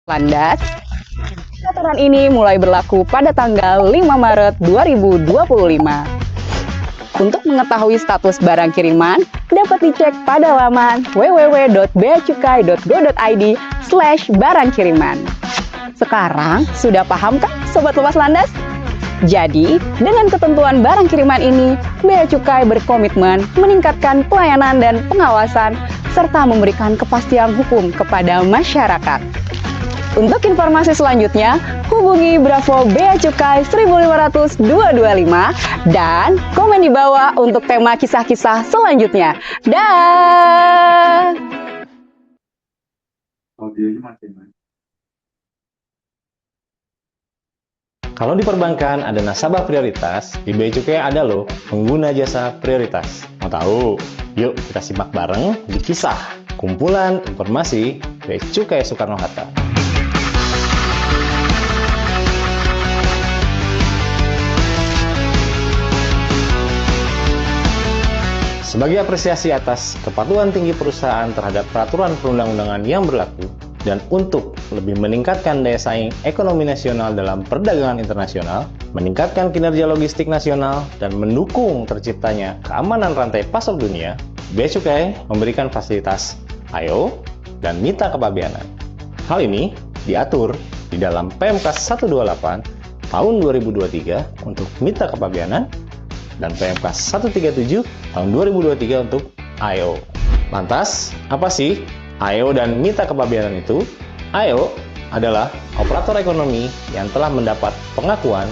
Landas, aturan ini mulai berlaku pada tanggal 5 Maret 2025. Untuk mengetahui status barang kiriman, dapat dicek pada laman www.beacukai.go.id/barang kiriman. Sekarang, sudah paham kan Sobat Lepas Landas? Jadi, dengan ketentuan barang kiriman ini, Bea Cukai berkomitmen meningkatkan pelayanan dan pengawasan, serta memberikan kepastian hukum kepada masyarakat. Untuk informasi selanjutnya, hubungi Bravo Bea Cukai 1500225 dan komen di bawah untuk tema kisah-kisah selanjutnya. Dah. Kalau di perbankan ada nasabah prioritas, di Bea Cukai ada loh pengguna jasa prioritas. Mau tahu? Yuk kita simak bareng di kisah kumpulan informasi Bea Cukai Soekarno-Hatta. Sebagai apresiasi atas kepatuhan tinggi perusahaan terhadap peraturan perundang-undangan yang berlaku, dan untuk lebih meningkatkan daya saing ekonomi nasional dalam perdagangan internasional, meningkatkan kinerja logistik nasional, dan mendukung terciptanya keamanan rantai pasok dunia, Bea Cukai memberikan fasilitas I/O dan mita kepabeanan. Hal ini diatur di dalam PMK 128 tahun 2023 untuk mita kepabeanan dan PMK 137 tahun 2023 untuk I/O. Lantas, apa sih I/O dan mita kepabeanan itu? I/O adalah operator ekonomi yang telah mendapat pengakuan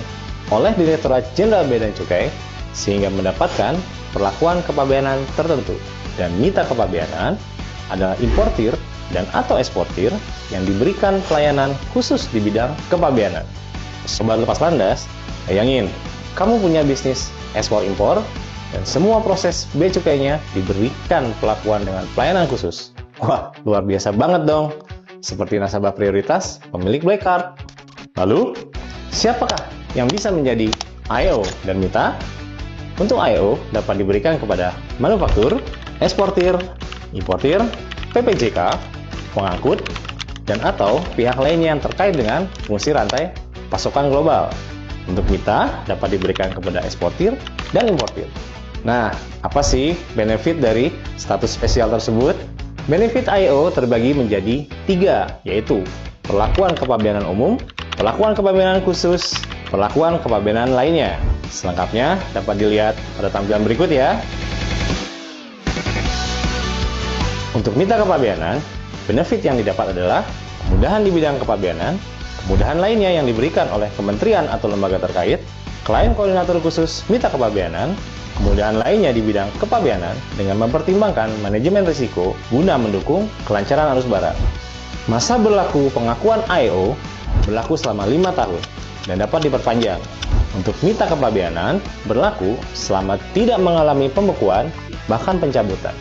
oleh Direktorat Jenderal Bea dan Cukai sehingga mendapatkan perlakuan kepabeanan tertentu. Dan mita kepabeanan adalah importir dan atau eksportir yang diberikan pelayanan khusus di bidang kepabeanan. Sobat Lepas Landas, bayangin, kamu punya bisnis ekspor-impor dan semua proses bea cukainya diberikan perlakuan dengan pelayanan khusus. Wah, luar biasa banget dong. Seperti nasabah prioritas, pemilik Black Card. Lalu, siapakah yang bisa menjadi I/O dan mita? Untuk I/O dapat diberikan kepada manufaktur, eksportir, importir, PPJK, pengangkut, dan atau pihak lainnya yang terkait dengan fungsi rantai pasokan global. Untuk mita dapat diberikan kepada eksportir dan importir. Nah, apa sih benefit dari status spesial tersebut? Benefit I/O terbagi menjadi 3, yaitu perlakuan kepabeanan umum, perlakuan kepabeanan khusus, perlakuan kepabeanan lainnya. Selengkapnya dapat dilihat pada tampilan berikut ya. Untuk mita kepabeanan, benefit yang didapat adalah kemudahan di bidang kepabeanan, kemudahan lainnya yang diberikan oleh kementerian atau lembaga terkait, klien koordinator khusus mita kepabeanan, kemudahan lainnya di bidang kepabeanan dengan mempertimbangkan manajemen risiko guna mendukung kelancaran arus barang. Masa berlaku pengakuan I/O berlaku selama 5 tahun dan dapat diperpanjang. Untuk mita kepabeanan berlaku selama tidak mengalami pembekuan bahkan pencabutan.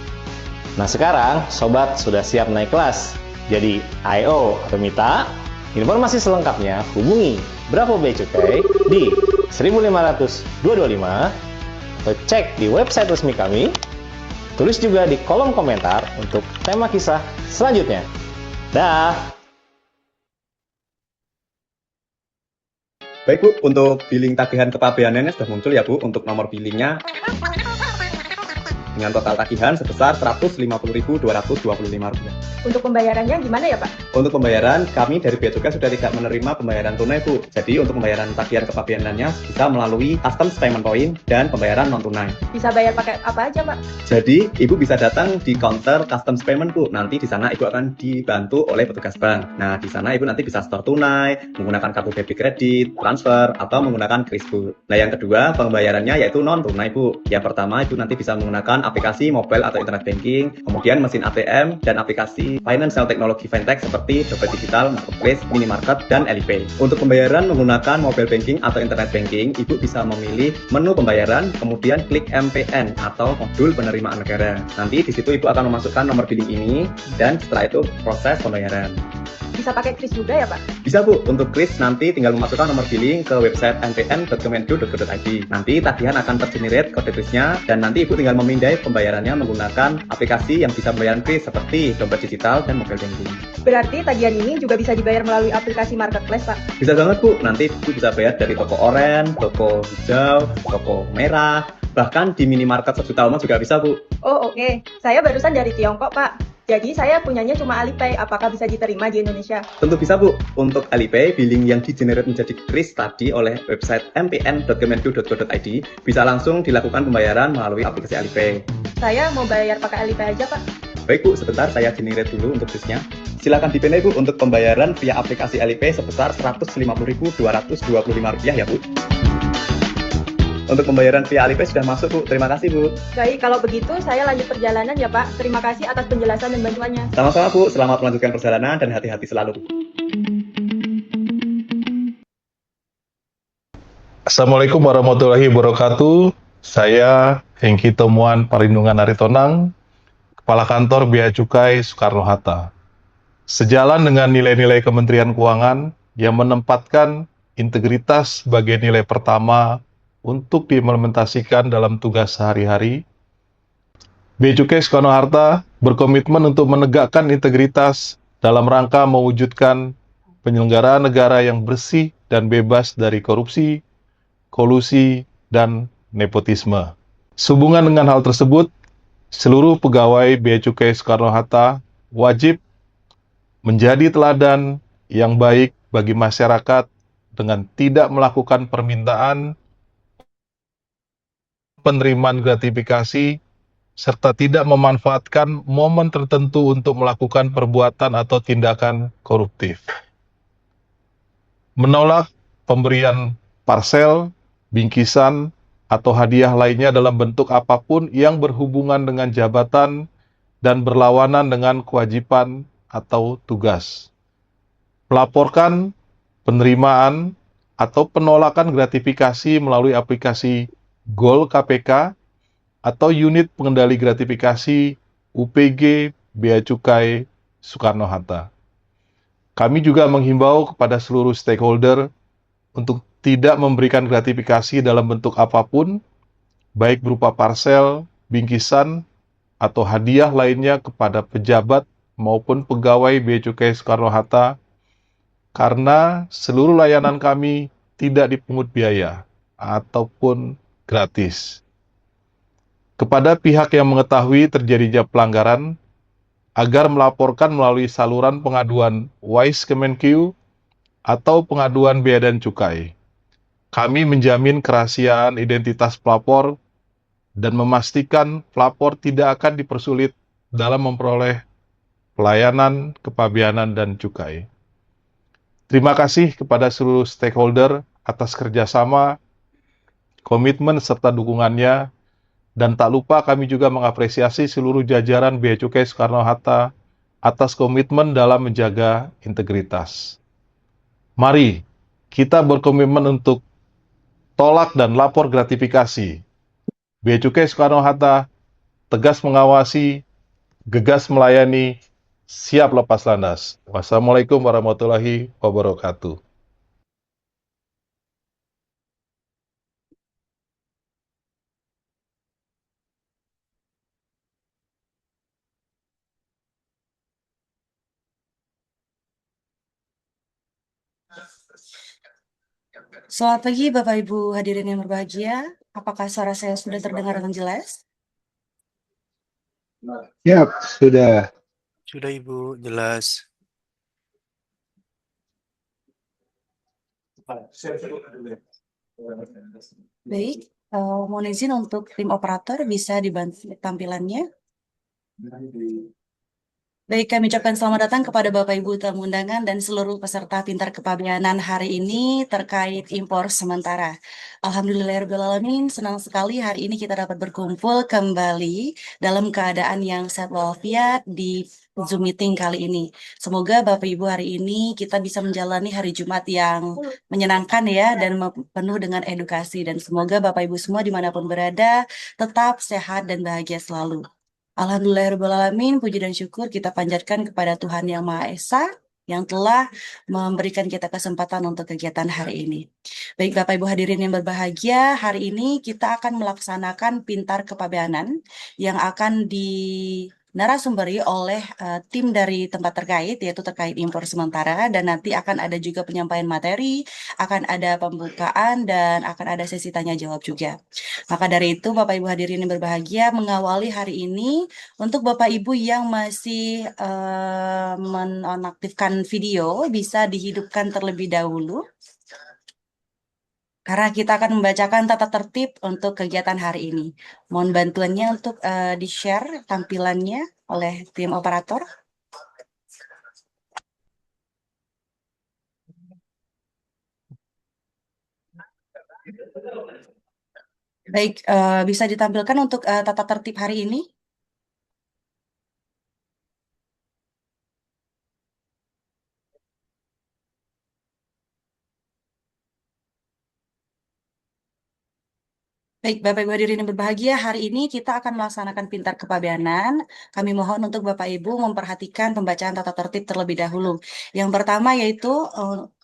Nah sekarang sobat sudah siap naik kelas jadi I/O atau mita? Informasi selengkapnya hubungi Bravo Bea Cukai di 1500225 atau cek di website resmi kami. Tulis juga di kolom komentar untuk tema kisah selanjutnya. Dah. Baik Bu, untuk billing tagihan kepabeanannya sudah muncul ya Bu, untuk nomor billingnya dengan total tagihan sebesar Rp150.225. Untuk pembayarannya gimana ya Pak? Untuk pembayaran, kami dari Bea Cukai sudah tidak menerima pembayaran tunai Bu. Jadi untuk pembayaran tagihan kepabeanannya bisa melalui Customs Payment Point dan pembayaran non tunai. Bisa bayar pakai apa aja Pak? Jadi Ibu bisa datang di counter Customs Payment Bu. Nanti di sana Ibu akan dibantu oleh petugas bank. Nah di sana Ibu nanti bisa store tunai, menggunakan kartu debit kredit, transfer, atau menggunakan kris Bu. Nah yang kedua pembayarannya yaitu non tunai Bu. Yang pertama Ibu nanti bisa menggunakan aplikasi mobile atau internet banking, kemudian mesin ATM dan aplikasi financial teknologi fintech seperti Dompet Digital, Marketplace, Minimarket, dan Alipay. Untuk pembayaran menggunakan mobile banking atau internet banking, Ibu bisa memilih menu pembayaran, kemudian klik MPN atau modul penerimaan negara. Nanti di situ Ibu akan memasukkan nomor billing ini dan setelah itu proses pembayaran. Bisa pakai kris juga ya Pak? Bisa Bisa Bu, untuk kris nanti tinggal memasukkan nomor billing ke website npn.kemendu.go.id. Nanti tagihan akan tergenerate kode krisnya dan nanti Ibu tinggal memindai pembayarannya menggunakan aplikasi yang bisa membayar kris seperti dompet digital dan mobile banking. Berarti tagihan ini juga bisa dibayar melalui aplikasi marketplace, Pak. Bisa banget Bu, nanti Ibu bisa bayar dari toko oranye, toko hijau, toko merah, bahkan di minimarket sejuta umat juga bisa Bu. Oh oke, saya barusan dari Tiongkok, Pak. Jadi saya punyanya cuma Alipay, apakah bisa diterima di Indonesia? Tentu bisa Bu, untuk Alipay, billing yang di-generate menjadi kris tadi oleh website mpn.kemendu.go.id bisa langsung dilakukan pembayaran melalui aplikasi Alipay. Saya mau bayar pakai Alipay aja, Pak. Baik Bu, sebentar saya generate dulu untuk krisnya. Silakan dipilih Bu untuk pembayaran via aplikasi Alipay sebesar Rp150.225 ya Bu. Untuk pembayaran via Alipay sudah masuk Bu, terima kasih Bu. Baik, kalau begitu saya lanjut perjalanan ya, Pak. Terima kasih atas penjelasan dan bantuannya. Sama-sama Bu, selamat melanjutkan perjalanan dan hati-hati selalu Bu. Assalamualaikum warahmatullahi wabarakatuh. Saya Hengki Temuan Parindungan Aritonang, Kepala Kantor Bea Cukai Soekarno-Hatta. Sejalan dengan nilai-nilai Kementerian Keuangan yang menempatkan integritas sebagai nilai pertama untuk diimplementasikan dalam tugas sehari-hari, Bea Cukai Soekarno-Hatta berkomitmen untuk menegakkan integritas dalam rangka mewujudkan penyelenggaraan negara yang bersih dan bebas dari korupsi, kolusi, dan nepotisme. Sehubungan dengan hal tersebut, seluruh pegawai Bea Cukai Soekarno-Hatta wajib menjadi teladan yang baik bagi masyarakat dengan tidak melakukan permintaan penerimaan gratifikasi serta tidak memanfaatkan momen tertentu untuk melakukan perbuatan atau tindakan koruptif. Menolak pemberian parsel, bingkisan, atau hadiah lainnya dalam bentuk apapun yang berhubungan dengan jabatan dan berlawanan dengan kewajiban atau tugas. Melaporkan penerimaan atau penolakan gratifikasi melalui aplikasi Gol KPK atau Unit Pengendali Gratifikasi UPG Bea Cukai Soekarno-Hatta. Kami juga menghimbau kepada seluruh stakeholder untuk tidak memberikan gratifikasi dalam bentuk apapun, baik berupa parsel, bingkisan, atau hadiah lainnya kepada pejabat maupun pegawai Bea Cukai Soekarno-Hatta, karena seluruh layanan kami tidak dipungut biaya ataupun gratis. Kepada pihak yang mengetahui terjadinya pelanggaran, agar melaporkan melalui saluran pengaduan Wise Kemenq atau pengaduan Bea dan Cukai. Kami menjamin kerahasiaan identitas pelapor dan memastikan pelapor tidak akan dipersulit dalam memperoleh pelayanan kepabeanan dan cukai. Terima kasih kepada seluruh stakeholder atas kerjasama, komitmen serta dukungannya, dan tak lupa kami juga mengapresiasi seluruh jajaran Bea Cukai Soekarno-Hatta atas komitmen dalam menjaga integritas. Mari kita berkomitmen untuk tolak dan lapor gratifikasi. Bea Cukai Soekarno-Hatta tegas mengawasi, gegas melayani, siap lepas landas. Wassalamualaikum warahmatullahi wabarakatuh. Selamat pagi Bapak Ibu hadirin yang berbahagia. Apakah suara saya sudah terdengar dengan jelas? Ya, sudah. Sudah Ibu, jelas. Baik, mohon izin untuk tim operator bisa dibantu tampilannya. Baik, kami ucapkan selamat datang kepada Bapak Ibu tamu undangan dan seluruh peserta Pintar Kepabeanan hari ini terkait impor sementara. Alhamdulillahirrahmanirrahim, senang sekali hari ini kita dapat berkumpul kembali dalam keadaan yang sehat walafiat di Zoom meeting kali ini. Semoga Bapak Ibu hari ini kita bisa menjalani hari Jumat yang menyenangkan ya dan penuh dengan edukasi. Dan semoga Bapak Ibu semua dimanapun berada tetap sehat dan bahagia selalu. Alhamdulillahirrahmanirrahim, puji dan syukur kita panjatkan kepada Tuhan Yang Maha Esa yang telah memberikan kita kesempatan untuk kegiatan hari ini. Baik Bapak Ibu hadirin yang berbahagia, hari ini kita akan melaksanakan Pintar Kepabeanan yang akan narasumberi oleh tim dari tempat terkait, yaitu terkait impor sementara, dan nanti akan ada juga penyampaian materi, akan ada pembukaan, dan akan ada sesi tanya jawab juga. Maka dari itu, Bapak Ibu hadirin yang berbahagia, mengawali hari ini, untuk Bapak Ibu yang masih menonaktifkan video, bisa dihidupkan terlebih dahulu. Karena kita akan membacakan tata tertib untuk kegiatan hari ini. Mohon bantuannya untuk di-share tampilannya oleh tim operator. Baik, bisa ditampilkan untuk tata tertib hari ini. Baik, Bapak Ibu hadirin yang berbahagia, hari ini kita akan melaksanakan Pintar Kepabeanan. Kami mohon untuk Bapak Ibu memperhatikan pembacaan tata tertib terlebih dahulu. Yang pertama yaitu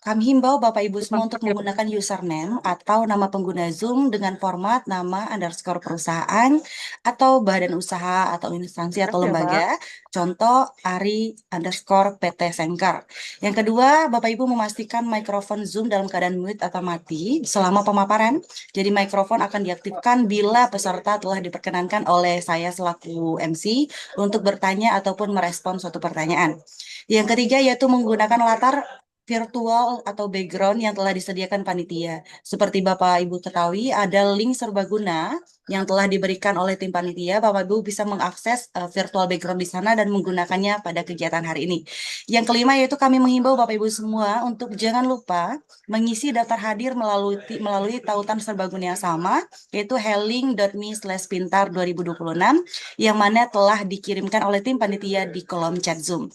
kami himbau Bapak Ibu semua untuk menggunakan username atau nama pengguna Zoom dengan format nama underscore perusahaan atau badan usaha atau instansi atau lembaga. Contoh Ari underscore PT Sengker. Yang kedua, Bapak Ibu memastikan mikrofon Zoom dalam keadaan mute atau mati selama pemaparan. Jadi mikrofon akan diaktifkan bila peserta telah diperkenankan oleh saya selaku MC untuk bertanya ataupun merespon suatu pertanyaan. Yang ketiga yaitu menggunakan latar virtual atau background yang telah disediakan panitia. Seperti Bapak Ibu ketahui, ada link serbaguna yang telah diberikan oleh tim panitia. Bapak Ibu bisa mengakses virtual background di sana dan menggunakannya pada kegiatan hari ini. Yang kelima yaitu kami menghimbau Bapak Ibu semua untuk jangan lupa mengisi daftar hadir melalui tautan serbaguna yang sama, yaitu helling.me/pintar 2026, yang mana telah dikirimkan oleh tim panitia di kolom chat Zoom.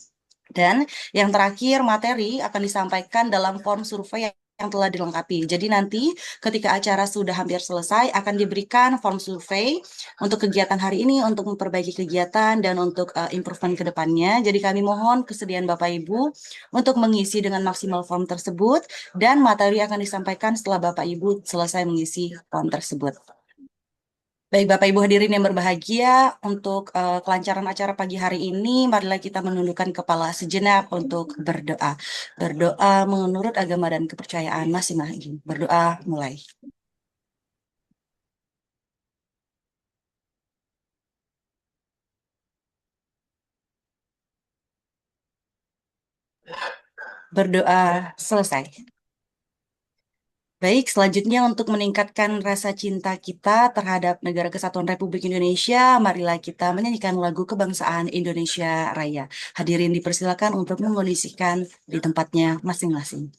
Dan yang terakhir, materi akan disampaikan dalam form survei yang telah dilengkapi. Jadi nanti ketika acara sudah hampir selesai, akan diberikan form survei untuk kegiatan hari ini, untuk memperbaiki kegiatan dan untuk improvement ke depannya. Jadi kami mohon kesediaan Bapak Ibu untuk mengisi dengan maksimal form tersebut, dan materi akan disampaikan setelah Bapak Ibu selesai mengisi form tersebut. Baik, Bapak Ibu hadirin yang berbahagia, untuk kelancaran acara pagi hari ini, marilah kita menundukkan kepala sejenak untuk berdoa. Berdoa menurut agama dan kepercayaan masing-masing. Berdoa mulai. Berdoa selesai. Baik, selanjutnya untuk meningkatkan rasa cinta kita terhadap Negara Kesatuan Republik Indonesia, marilah kita menyanyikan lagu kebangsaan Indonesia Raya. Hadirin dipersilakan untuk mengondisikan di tempatnya masing-masing.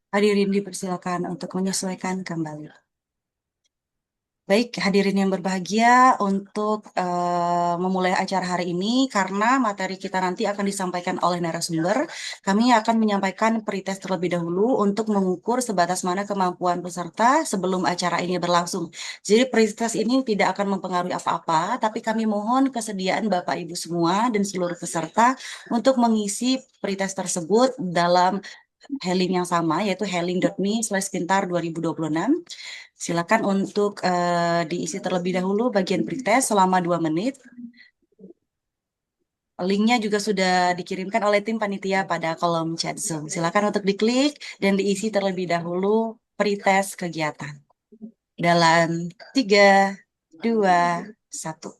Hadirin dipersilakan untuk menyesuaikan kembali. Baik, hadirin yang berbahagia, untuk memulai acara hari ini, karena materi kita nanti akan disampaikan oleh narasumber, kami akan menyampaikan pretest terlebih dahulu untuk mengukur sebatas mana kemampuan peserta sebelum acara ini berlangsung. Jadi pretest ini tidak akan mempengaruhi apa-apa, tapi kami mohon kesediaan Bapak Ibu semua dan seluruh peserta untuk mengisi pretest tersebut dalam Hailing yang sama, yaitu hailing.me/pintar 2026. Silakan untuk diisi terlebih dahulu bagian pretest selama 2 menit. Linknya juga sudah dikirimkan oleh tim panitia pada kolom chat Zoom. Silakan untuk diklik dan diisi terlebih dahulu pretest kegiatan. Dalam 3, 2, 1.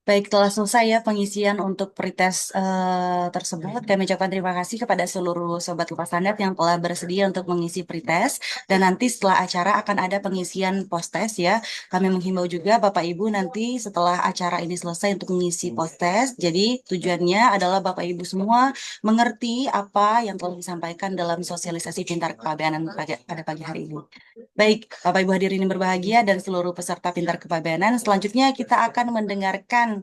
Baik, telah selesai ya pengisian untuk pretest tersebut. Kami ucapkan terima kasih kepada seluruh Sobat Lepas Standar yang telah bersedia untuk mengisi pretest. Dan nanti setelah acara akan ada pengisian post-test ya. Kami menghimbau juga Bapak Ibu nanti setelah acara ini selesai untuk mengisi post-test. Jadi tujuannya adalah Bapak Ibu semua mengerti apa yang telah disampaikan dalam sosialisasi Pintar Kepabeanan pada pagi hari ini. Baik, Bapak Ibu hadirin yang berbahagia dan seluruh peserta Pintar Kepabeanan, selanjutnya kita akan mendengarkan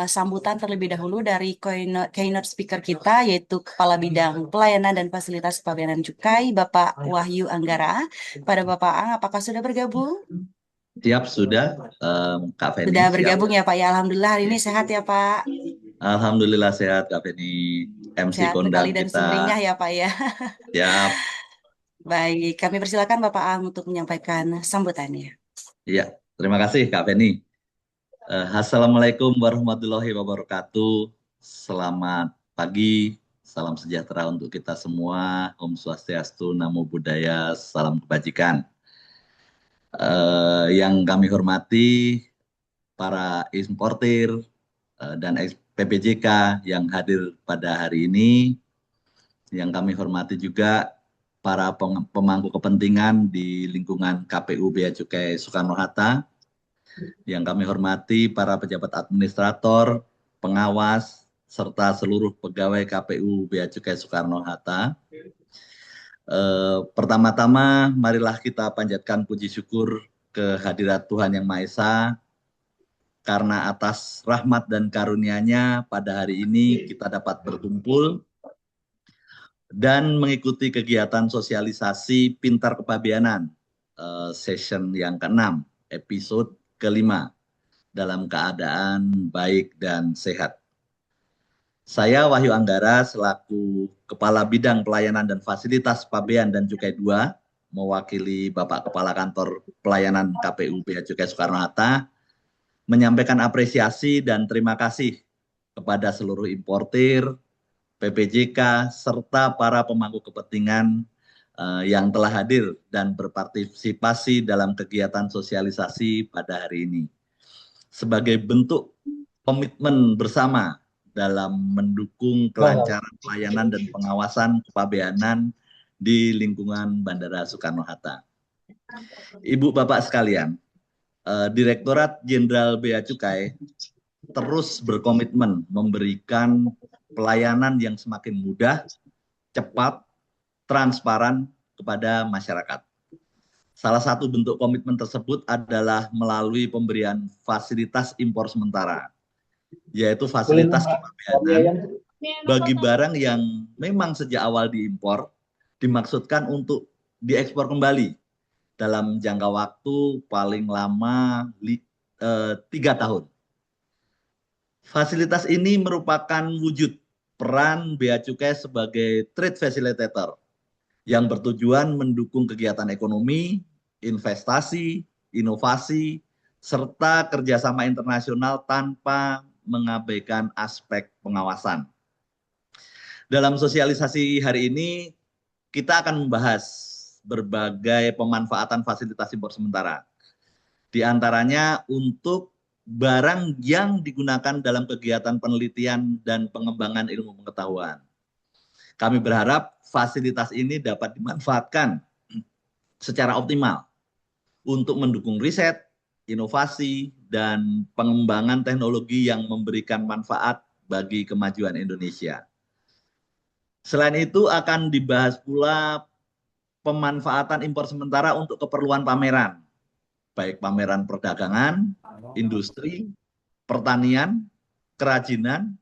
sambutan terlebih dahulu dari keynote speaker kita, yaitu Kepala Bidang Pelayanan dan Fasilitas Kepabeanan Cukai, Bapak Wahyu Anggara. Pada Bapak Ang, apakah sudah bergabung? Siap, sudah, Kak Feni. Sudah siap. bergabung ya Pak, ya Alhamdulillah hari ini sehat ya Pak. Alhamdulillah sehat, Kak Feni. MC Sehat kondang sekali dan kita. sumringah ya Pak ya. Siap. Baik, kami persilakan Bapak Ang untuk menyampaikan sambutannya. Iya, terima kasih Kak Feni. Assalamualaikum warahmatullahi wabarakatuh. Selamat pagi, salam sejahtera untuk kita semua. Om Swastiastu, Namo Buddhaya, salam kebajikan. Yang kami hormati para importir dan PPJK yang hadir pada hari ini. Yang kami hormati juga para pemangku kepentingan di lingkungan KPU Bea Cukai Soekarno-Hatta. Yang kami hormati para pejabat administrator, pengawas, serta seluruh pegawai KPU Bea Cukai Soekarno-Hatta. Pertama-tama, marilah kita panjatkan puji syukur kehadirat Tuhan Yang Maha Esa, karena atas rahmat dan karunia-Nya pada hari ini kita dapat berkumpul dan mengikuti kegiatan sosialisasi Pintar Kepabeanan session yang ke-6 episode kelima dalam keadaan baik dan sehat. Saya Wahyu Anggara selaku Kepala Bidang Pelayanan dan Fasilitas Pabean dan Cukai 2 mewakili Bapak Kepala Kantor Pelayanan KPU Bea Cukai Soekarno-Hatta menyampaikan apresiasi dan terima kasih kepada seluruh importir, PPJK, serta para pemangku kepentingan yang telah hadir dan berpartisipasi dalam kegiatan sosialisasi pada hari ini. Sebagai bentuk komitmen bersama dalam mendukung kelancaran pelayanan dan pengawasan kepabeanan di lingkungan Bandara Soekarno-Hatta. Ibu Bapak sekalian, Direktorat Jenderal Bea Cukai terus berkomitmen memberikan pelayanan yang semakin mudah, cepat, transparan kepada masyarakat. Salah satu bentuk komitmen tersebut adalah melalui pemberian fasilitas impor sementara, yaitu fasilitas kepabeanan bagi barang yang memang sejak awal diimpor dimaksudkan untuk diekspor kembali dalam jangka waktu paling lama 3 tahun. Fasilitas ini merupakan wujud peran Bea Cukai sebagai trade facilitator yang bertujuan mendukung kegiatan ekonomi, investasi, inovasi, serta kerjasama internasional tanpa mengabaikan aspek pengawasan. Dalam sosialisasi hari ini, kita akan membahas berbagai pemanfaatan fasilitas impor sementara. Di antaranya untuk barang yang digunakan dalam kegiatan penelitian dan pengembangan ilmu pengetahuan. Kami berharap fasilitas ini dapat dimanfaatkan secara optimal untuk mendukung riset, inovasi, dan pengembangan teknologi yang memberikan manfaat bagi kemajuan Indonesia. Selain itu akan dibahas pula pemanfaatan impor sementara untuk keperluan pameran, baik pameran perdagangan, industri, pertanian, kerajinan,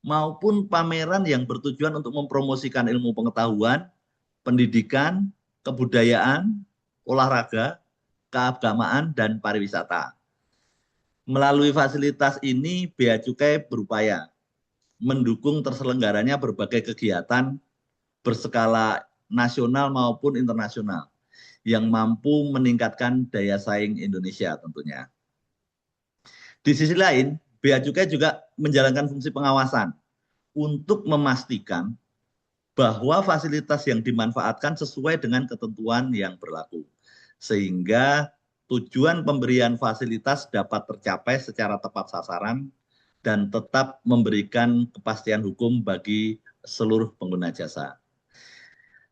maupun pameran yang bertujuan untuk mempromosikan ilmu pengetahuan, pendidikan, kebudayaan, olahraga, keagamaan, dan pariwisata. Melalui fasilitas ini, Bea Cukai berupaya mendukung terselenggaranya berbagai kegiatan berskala nasional maupun internasional yang mampu meningkatkan daya saing Indonesia tentunya. Di sisi lain, Bea Cukai juga menjalankan fungsi pengawasan untuk memastikan bahwa fasilitas yang dimanfaatkan sesuai dengan ketentuan yang berlaku, sehingga tujuan pemberian fasilitas dapat tercapai secara tepat sasaran dan tetap memberikan kepastian hukum bagi seluruh pengguna jasa.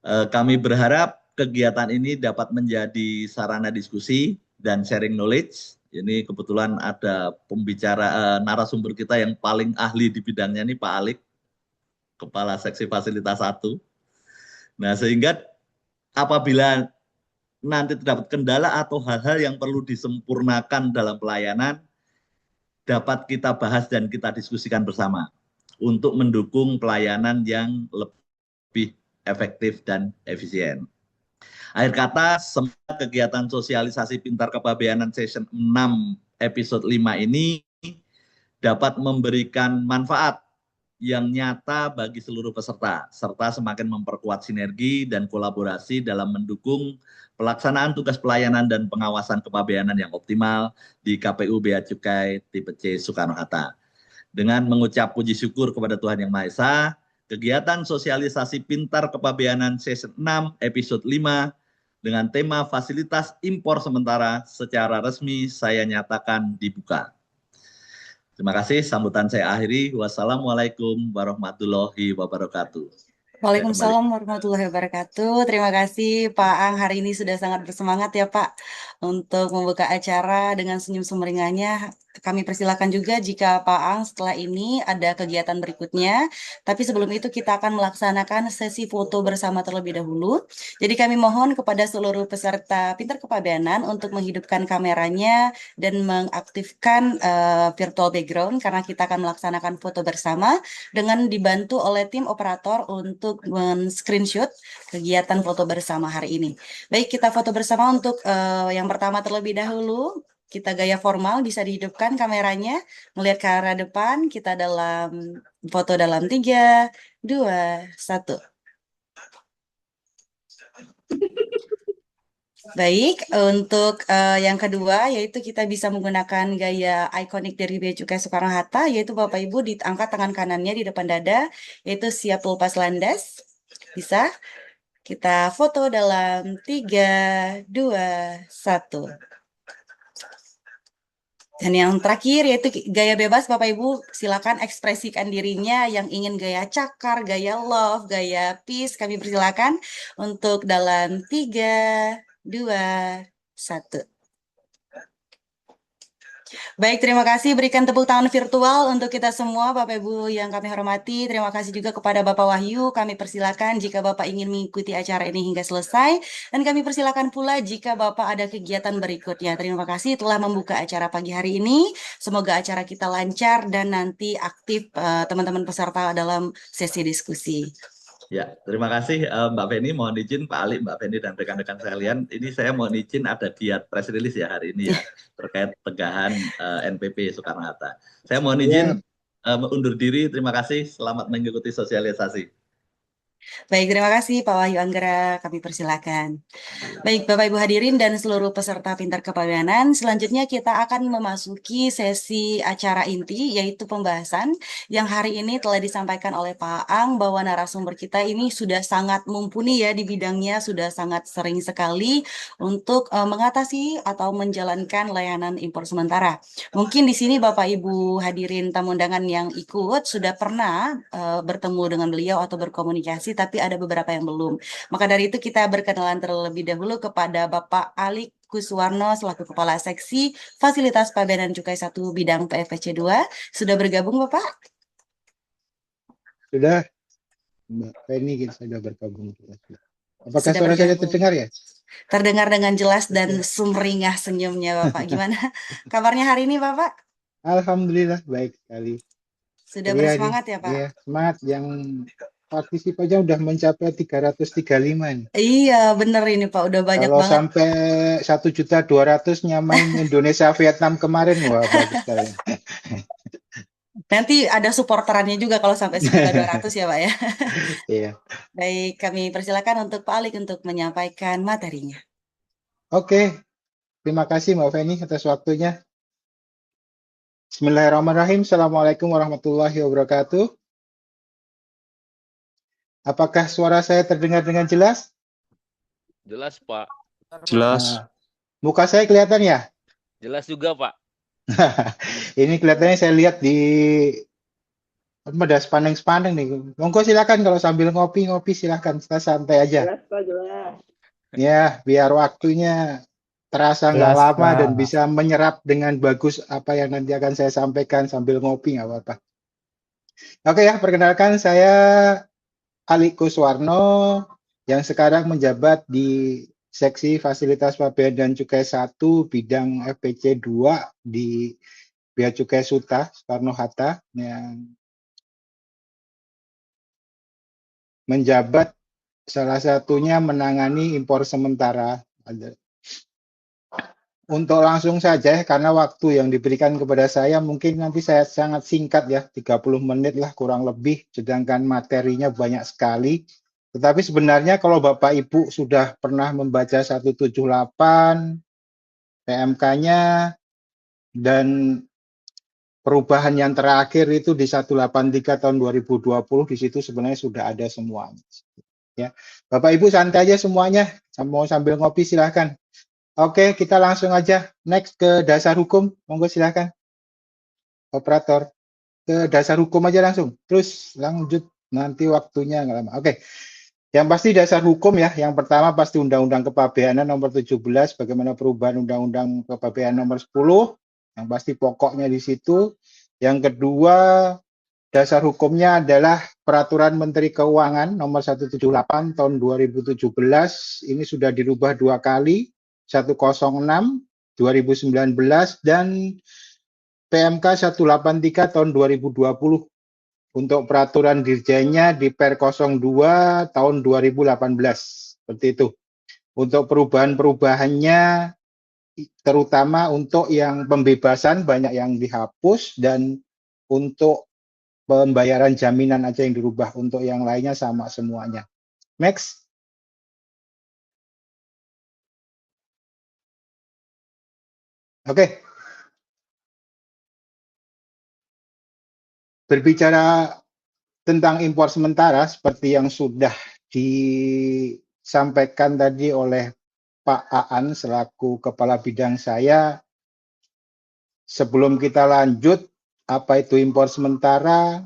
Kami berharap kegiatan ini dapat menjadi sarana diskusi dan sharing knowledge. Ini kebetulan ada pembicara narasumber kita yang paling ahli di bidangnya nih, Pak Alik, Kepala Seksi Fasilitas 1. Nah, sehingga apabila nanti terdapat kendala atau hal-hal yang perlu disempurnakan dalam pelayanan, dapat kita bahas dan kita diskusikan bersama untuk mendukung pelayanan yang lebih efektif dan efisien. Akhir kata, semua kegiatan sosialisasi Pintar Kepabeanan Season 6 episode 5 ini dapat memberikan manfaat yang nyata bagi seluruh peserta, serta semakin memperkuat sinergi dan kolaborasi dalam mendukung pelaksanaan tugas pelayanan dan pengawasan kepabeanan yang optimal di KPU Bea Cukai tipe C Soekarno-Hatta. Dengan mengucap puji syukur kepada Tuhan Yang Maha Esa, kegiatan sosialisasi Pintar Kepabeanan Season 6 episode 5 dengan tema fasilitas impor sementara secara resmi saya nyatakan dibuka. Terima kasih, sambutan saya akhiri. Wassalamualaikum warahmatullahi wabarakatuh. Waalaikumsalam warahmatullahi wabarakatuh. Terima kasih Pak Ang, hari ini sudah sangat bersemangat ya Pak untuk membuka acara dengan senyum sumringahnya. Kami persilakan juga jika Pak Ang setelah ini ada kegiatan berikutnya. Tapi sebelum itu kita akan melaksanakan sesi foto bersama terlebih dahulu. Jadi kami mohon kepada seluruh peserta Pintar Kepabeanan untuk menghidupkan kameranya dan mengaktifkan virtual background karena kita akan melaksanakan foto bersama dengan dibantu oleh tim operator untuk men-screenshot kegiatan foto bersama hari ini. Baik, kita foto bersama untuk yang pertama terlebih dahulu. Kita gaya formal, bisa dihidupkan kameranya, melihat ke arah depan, kita dalam foto dalam 3, 2, 1. Baik, untuk yang kedua yaitu kita bisa menggunakan gaya ikonik dari Bea Cukai Soekarno-Hatta, yaitu Bapak Ibu diangkat tangan kanannya di depan dada, yaitu siap lepas landas. Bisa kita foto dalam 3, 2, 1. Dan yang terakhir yaitu gaya bebas, Bapak Ibu silakan ekspresikan dirinya, yang ingin gaya cakar, gaya love, gaya peace, kami persilakan untuk dalam 3, 2, 1. Baik, terima kasih. Berikan tepuk tangan virtual untuk kita semua, Bapak Ibu yang kami hormati. Terima kasih juga kepada Bapak Wahyu. Kami persilakan jika Bapak ingin mengikuti acara ini hingga selesai. Dan kami persilakan pula jika Bapak ada kegiatan berikutnya. Terima kasih telah membuka acara pagi hari ini. Semoga acara kita lancar dan nanti aktif teman-teman peserta dalam sesi diskusi. Ya, terima kasih Mbak Feni. Mohon izin Pak Ali, Mbak Feni dan rekan-rekan sekalian. Ini saya mohon izin ada diet press release ya hari ini ya terkait tegahan NPP Soekarno-Hatta. Saya mohon izin undur diri. Terima kasih. Selamat mengikuti sosialisasi. Baik, terima kasih Pak Wahyu Anggara. Kami persilakan. Baik, Bapak Ibu hadirin dan seluruh peserta Pintar Kepabeanan, selanjutnya kita akan memasuki sesi acara inti, yaitu pembahasan yang hari ini telah disampaikan oleh Pak Ang bahwa narasumber kita ini sudah sangat mumpuni ya di bidangnya, sudah sangat sering sekali untuk mengatasi atau menjalankan layanan impor sementara. Mungkin di sini Bapak Ibu hadirin tamu undangan yang ikut sudah pernah bertemu dengan beliau atau berkomunikasi, tapi ada beberapa yang belum. Maka dari itu kita berkenalan terlebih dahulu kepada Bapak Ali Kuswarno selaku Kepala Seksi Fasilitas Pabeanan Cukai 1 Bidang PFPC 2. Sudah bergabung Bapak? Sudah, Mbak Feni kita sudah bergabung. Apakah Sudah suara saya bergabung. terdengar ya? Terdengar dengan jelas dan sumringah senyumnya Bapak. Gimana kabarnya hari ini Bapak? Alhamdulillah baik sekali. Sudah Iya, bersemangat ya Pak? Iya, semangat. Yang partisipannya udah mencapai 335 nih. Iya, bener ini Pak, udah banyak Kalau banget. sampai 1.200.000 nyamain Indonesia Vietnam kemarin, wah bagus sekali. Nanti ada supporterannya juga kalau sampai 1.200 ya Pak ya. Iya. Baik, kami persilakan untuk Pak Alik untuk menyampaikan materinya. Oke, terima kasih Mbak Feni atas waktunya. Bismillahirrahmanirrahim. Assalamualaikum warahmatullahi wabarakatuh. Apakah suara saya terdengar dengan jelas? Jelas, Pak. Jelas. Muka saya kelihatan ya? Jelas juga, Pak. Ini kelihatannya saya lihat di ada spandeng-spandeng nih. Monggo silakan kalau sambil ngopi-ngopi silakan, kita santai aja. Jelas, Pak, jelas. Ya, biar waktunya terasa nggak Jelas, lama Pak. dan bisa menyerap dengan bagus apa yang nanti akan saya sampaikan sambil ngopi nggak apa-apa. Oke ya, perkenalkan saya Ali Kuswarno yang sekarang menjabat di Seksi Fasilitas Pabean dan Cukai 1 Bidang FPC 2 di Bea Cukai Suta Soekarno-Hatta yang menjabat salah satunya menangani impor sementara. Untuk langsung saja karena waktu yang diberikan kepada saya mungkin nanti saya sangat singkat ya, 30 menit lah kurang lebih, sedangkan materinya banyak sekali. Tetapi sebenarnya kalau Bapak Ibu sudah pernah membaca 178 PMK-nya dan perubahan yang terakhir itu di 183 tahun 2020, di situ sebenarnya sudah ada semuanya. Ya, Bapak Ibu santai aja semuanya, mau sambil ngopi silahkan. Oke, kita langsung aja next ke dasar hukum, monggo silahkan. Operator, ke dasar hukum aja langsung, terus lanjut nanti waktunya nggak lama. Oke, yang pasti dasar hukum ya, yang pertama pasti Undang-Undang Kepabeanan nomor 17, bagaimana perubahan Undang-Undang Kepabeanan nomor 10, yang pasti pokoknya di situ. Yang kedua, dasar hukumnya adalah Peraturan Menteri Keuangan nomor 178 tahun 2017, ini sudah dirubah 2 kali, 106 2019 dan PMK 183 tahun 2020. Untuk peraturan dirjennya di Per 02 tahun 2018. Seperti itu. Untuk perubahan-perubahannya terutama untuk yang pembebasan banyak yang dihapus, dan untuk pembayaran jaminan aja yang dirubah, untuk yang lainnya sama semuanya. Next. Oke. Berbicara tentang impor sementara seperti yang sudah disampaikan tadi oleh Pak Aan selaku Kepala Bidang saya, sebelum kita lanjut apa itu impor sementara,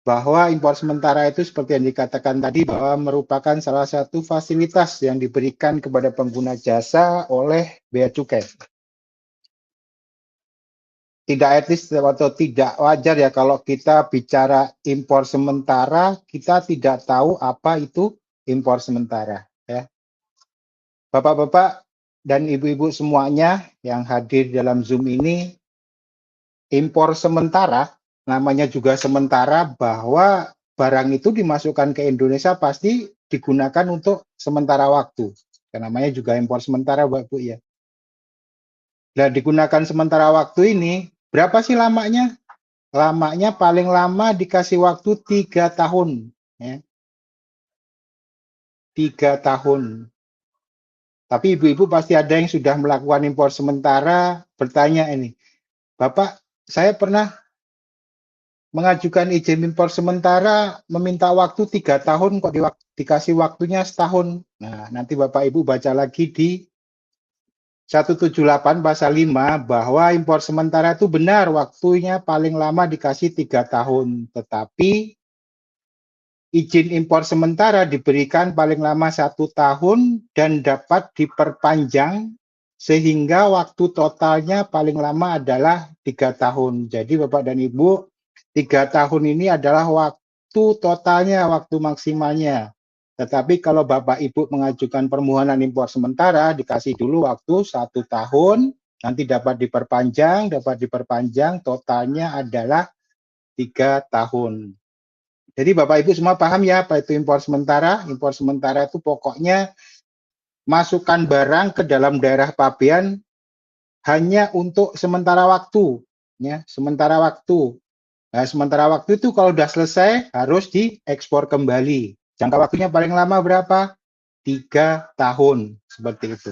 bahwa impor sementara itu seperti yang dikatakan tadi bahwa merupakan salah satu fasilitas yang diberikan kepada pengguna jasa oleh Bea Cukai. Tidak etis atau tidak wajar ya kalau kita bicara impor sementara, kita tidak tahu apa itu impor sementara. Ya. Bapak-bapak dan ibu-ibu semuanya yang hadir dalam Zoom ini, impor sementara, namanya juga sementara, bahwa barang itu dimasukkan ke Indonesia pasti digunakan untuk sementara waktu. Yang namanya juga impor sementara, Bapak-Ibu ya. Nah, digunakan sementara waktu ini, berapa sih lamanya? Lamanya paling lama dikasih waktu 3 tahun. Ya. 3 tahun. Tapi ibu-ibu pasti ada yang sudah melakukan impor sementara, bertanya ini, Bapak, saya pernah mengajukan izin impor sementara, meminta waktu 3 tahun, kok dikasih waktunya setahun. Nah, nanti Bapak Ibu baca lagi di 178 pasal 5 bahwa impor sementara itu benar waktunya paling lama dikasih 3 tahun. Tetapi izin impor sementara diberikan paling lama 1 tahun dan dapat diperpanjang sehingga waktu totalnya paling lama adalah 3 tahun. Jadi Bapak dan Ibu, 3 tahun ini adalah waktu totalnya, waktu maksimalnya. Tetapi kalau Bapak Ibu mengajukan permohonan impor sementara, dikasih dulu waktu 1 tahun, nanti dapat diperpanjang, totalnya adalah 3 tahun. Jadi Bapak Ibu semua paham ya apa itu impor sementara? Impor sementara itu pokoknya masukkan barang ke dalam daerah pabean hanya untuk sementara waktu. Ya, sementara waktu. Nah, sementara waktu itu kalau sudah selesai harus diekspor kembali. Jangka waktunya paling lama berapa? 3 tahun, seperti itu.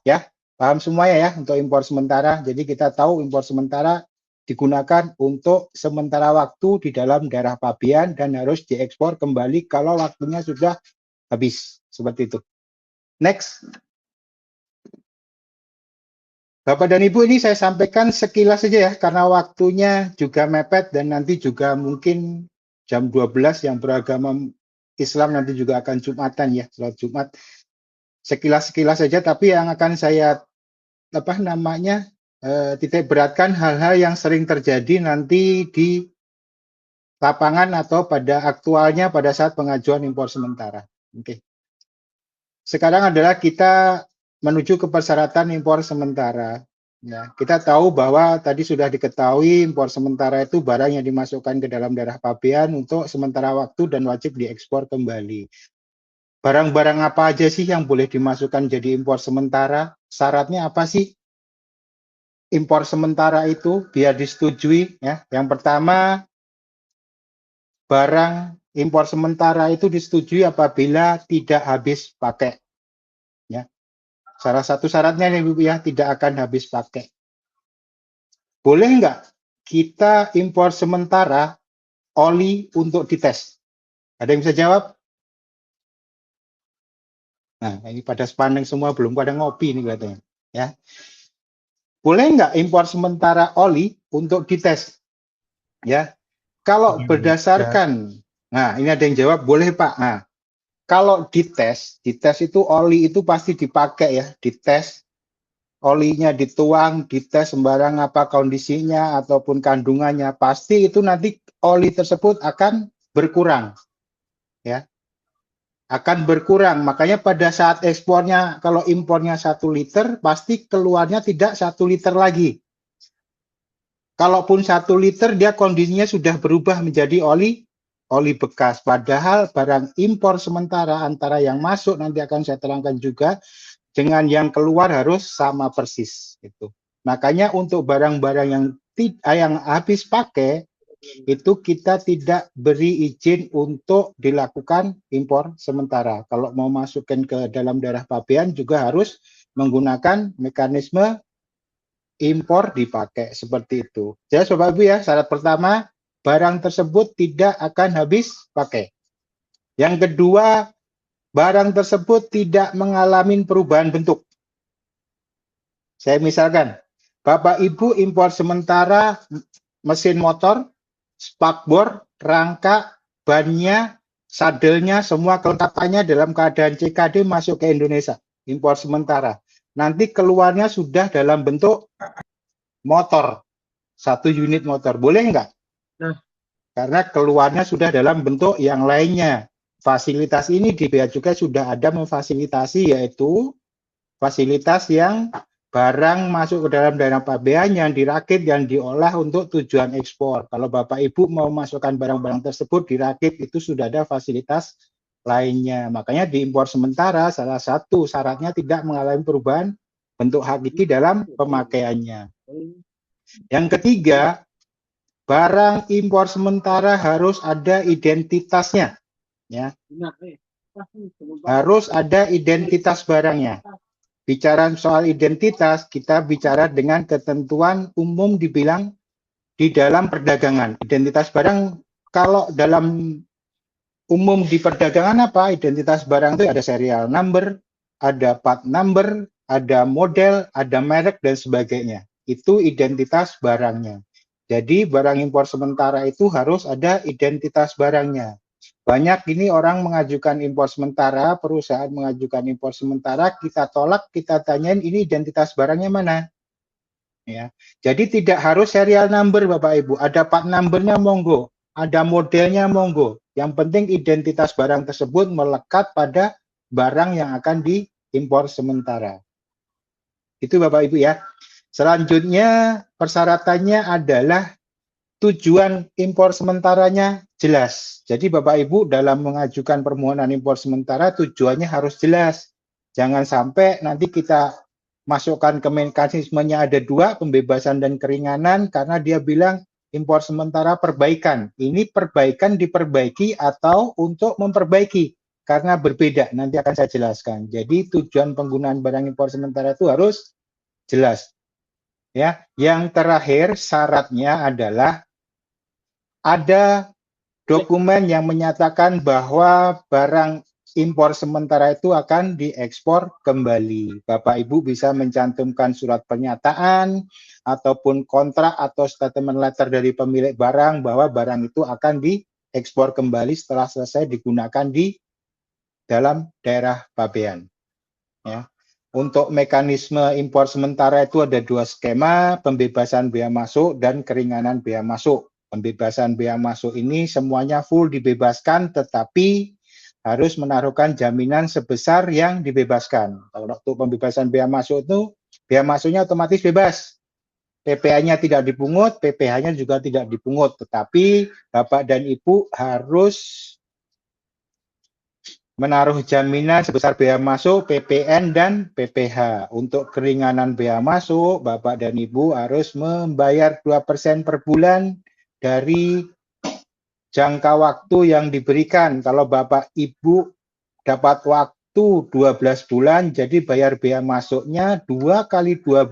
Ya, paham semuanya ya untuk impor sementara. Jadi kita tahu impor sementara digunakan untuk sementara waktu di dalam daerah pabean dan harus diekspor kembali kalau waktunya sudah habis, seperti itu. Next. Bapak dan Ibu, ini saya sampaikan sekilas saja ya, karena waktunya juga mepet dan nanti juga mungkin jam 12 yang beragama Islam nanti juga akan Jumatan ya, sholat Jumat. Sekilas-sekilas saja, tapi yang akan saya titik beratkan hal-hal yang sering terjadi nanti di lapangan atau pada aktualnya pada saat pengajuan impor sementara. Oke. Sekarang adalah kita menuju ke persyaratan impor sementara. Ya, kita tahu bahwa tadi sudah diketahui impor sementara itu barang yang dimasukkan ke dalam daerah pabean untuk sementara waktu dan wajib diekspor kembali. Barang-barang apa aja sih yang boleh dimasukkan jadi impor sementara? Syaratnya apa sih? Impor sementara itu biar disetujui ya. Yang pertama, barang impor sementara itu disetujui apabila tidak habis pakai. Ya. Salah satu syaratnya nih Bu ya, tidak akan habis pakai. Boleh nggak kita impor sementara oli untuk dites? Ada yang bisa jawab? Nah, ini pada spandeng semua, belum pada ngopi nih katanya. Ya. Boleh nggak impor sementara oli untuk dites? Ya. Kalau berdasarkan, nah ini ada yang jawab, boleh Pak. Nah, kalau dites itu oli itu pasti dipakai ya, dites. Olinya dituang, dites sembarang apa kondisinya ataupun kandungannya, pasti itu nanti oli tersebut akan berkurang. Ya. Akan berkurang. Makanya pada saat ekspornya, kalau impornya 1 liter, pasti keluarnya tidak 1 liter lagi. Kalaupun 1 liter, dia kondisinya sudah berubah menjadi oli bekas. Padahal barang impor sementara antara yang masuk, nanti akan saya terangkan juga, dengan yang keluar harus sama persis gitu. Makanya untuk barang-barang yang habis pakai itu kita tidak beri izin untuk dilakukan impor sementara. Kalau mau masukin ke dalam daerah pabean juga harus menggunakan mekanisme impor dipakai seperti itu. Jelas Bapak Ibu ya, syarat pertama barang tersebut tidak akan habis pakai. Yang kedua, barang tersebut tidak mengalami perubahan bentuk. Saya misalkan, Bapak Ibu impor sementara mesin motor, spakbor, rangka, bannya, sadelnya, semua kelengkapannya dalam keadaan CKD masuk ke Indonesia. Impor sementara. Nanti keluarnya sudah dalam bentuk motor. 1 unit motor. Boleh nggak? Karena keluarnya sudah dalam bentuk yang lainnya. Fasilitas ini di Bea Cukai sudah ada memfasilitasi, yaitu fasilitas yang barang masuk ke dalam daerah pabean yang dirakit yang diolah untuk tujuan ekspor. Kalau Bapak Ibu mau masukkan barang-barang tersebut dirakit, itu sudah ada fasilitas lainnya. Makanya diimpor sementara salah satu syaratnya tidak mengalami perubahan bentuk hakiki dalam pemakaiannya. Yang ketiga, barang impor sementara harus ada identitasnya. Ya. Harus ada identitas barangnya. Bicara soal identitas, kita bicara dengan ketentuan umum dibilang di dalam perdagangan. Identitas barang, kalau dalam umum di perdagangan apa? Identitas barang itu ada serial number, ada part number, ada model, ada merek, dan sebagainya. Itu identitas barangnya. Jadi barang impor sementara itu harus ada identitas barangnya. Banyak ini orang mengajukan impor sementara, perusahaan mengajukan impor sementara, kita tolak, kita tanyain ini identitas barangnya mana. Ya. Jadi tidak harus serial number Bapak Ibu, ada part numbernya monggo, ada modelnya monggo. Yang penting identitas barang tersebut melekat pada barang yang akan diimpor sementara. Itu Bapak Ibu ya. Selanjutnya persyaratannya adalah tujuan impor sementaranya jelas. Jadi Bapak Ibu dalam mengajukan permohonan impor sementara tujuannya harus jelas. Jangan sampai nanti kita masukkan ke mekanismenya ada 2, pembebasan dan keringanan, karena dia bilang impor sementara perbaikan. Ini perbaikan diperbaiki atau untuk memperbaiki, karena berbeda. Nanti akan saya jelaskan. Jadi tujuan penggunaan barang impor sementara itu harus jelas. Ya, yang terakhir syaratnya adalah ada dokumen yang menyatakan bahwa barang impor sementara itu akan diekspor kembali. Bapak Ibu bisa mencantumkan surat pernyataan ataupun kontrak atau statement letter dari pemilik barang bahwa barang itu akan diekspor kembali setelah selesai digunakan di dalam daerah pabean. Ya. Untuk mekanisme impor sementara itu ada 2 skema, pembebasan bea masuk dan keringanan bea masuk. Pembebasan bea masuk ini semuanya full dibebaskan, tetapi harus menaruhkan jaminan sebesar yang dibebaskan. Kalau waktu pembebasan bea masuk itu, bea masuknya otomatis bebas. PPh-nya tidak dipungut, PPh-nya juga tidak dipungut. Tetapi Bapak dan Ibu harus menaruh jaminan sebesar bea masuk, PPN, dan PPh. Untuk keringanan bea masuk, Bapak dan Ibu harus membayar 2% per bulan dari jangka waktu yang diberikan. Kalau Bapak Ibu dapat waktu 12 bulan, jadi bayar bea masuknya 2 kali 12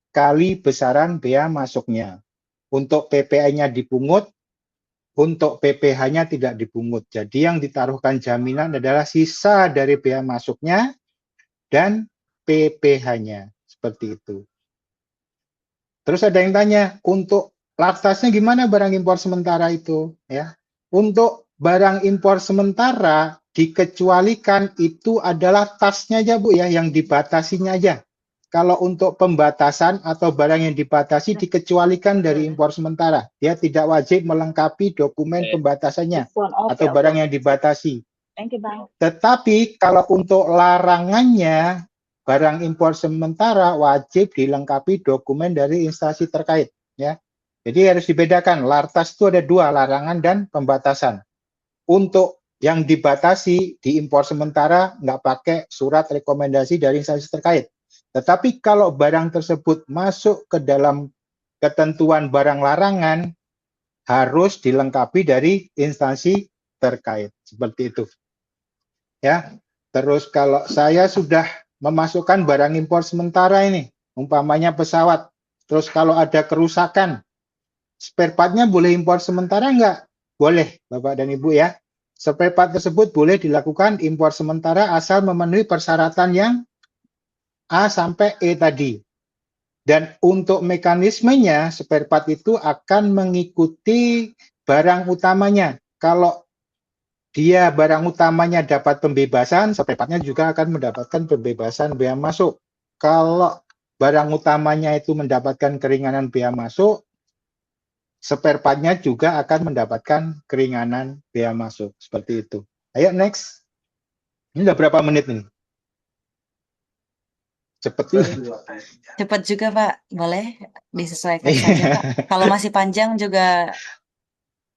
kali besaran bea masuknya. Untuk PPN-nya dipungut, untuk PPh-nya tidak dipungut. Jadi yang ditaruhkan jaminan adalah sisa dari bea masuknya dan PPh-nya. Seperti itu. Terus ada yang tanya, untuk lartasnya gimana barang impor sementara itu? Ya, untuk barang impor sementara dikecualikan itu adalah tasnya aja Bu ya, yang dibatasinya aja. Kalau untuk pembatasan atau barang yang dibatasi dikecualikan dari impor sementara. Dia tidak wajib melengkapi dokumen pembatasannya atau barang yang dibatasi. Tetapi kalau untuk larangannya, barang impor sementara wajib dilengkapi dokumen dari instansi terkait. Ya. Jadi harus dibedakan, lartas itu ada 2, larangan dan pembatasan. Untuk yang dibatasi diimpor sementara nggak pakai surat rekomendasi dari instansi terkait. Tetapi kalau barang tersebut masuk ke dalam ketentuan barang larangan, harus dilengkapi dari instansi terkait. Seperti itu. Ya. Terus kalau saya sudah memasukkan barang impor sementara ini, umpamanya pesawat, terus kalau ada kerusakan, spare part-nya boleh impor sementara enggak? Boleh, Bapak dan Ibu ya. Spare part tersebut boleh dilakukan impor sementara asal memenuhi persyaratan yang A sampai E tadi. Dan untuk mekanismenya, spare part itu akan mengikuti barang utamanya. Kalau dia barang utamanya dapat pembebasan, spare part-nya juga akan mendapatkan pembebasan bea masuk. Kalau barang utamanya itu mendapatkan keringanan bea masuk, spare part-nya juga akan mendapatkan keringanan bea masuk. Seperti itu. Ayo next. Ini udah berapa menit nih? Cepet juga. Cepat juga, Pak. Boleh disesuaikan saja, Pak. Kalau masih panjang juga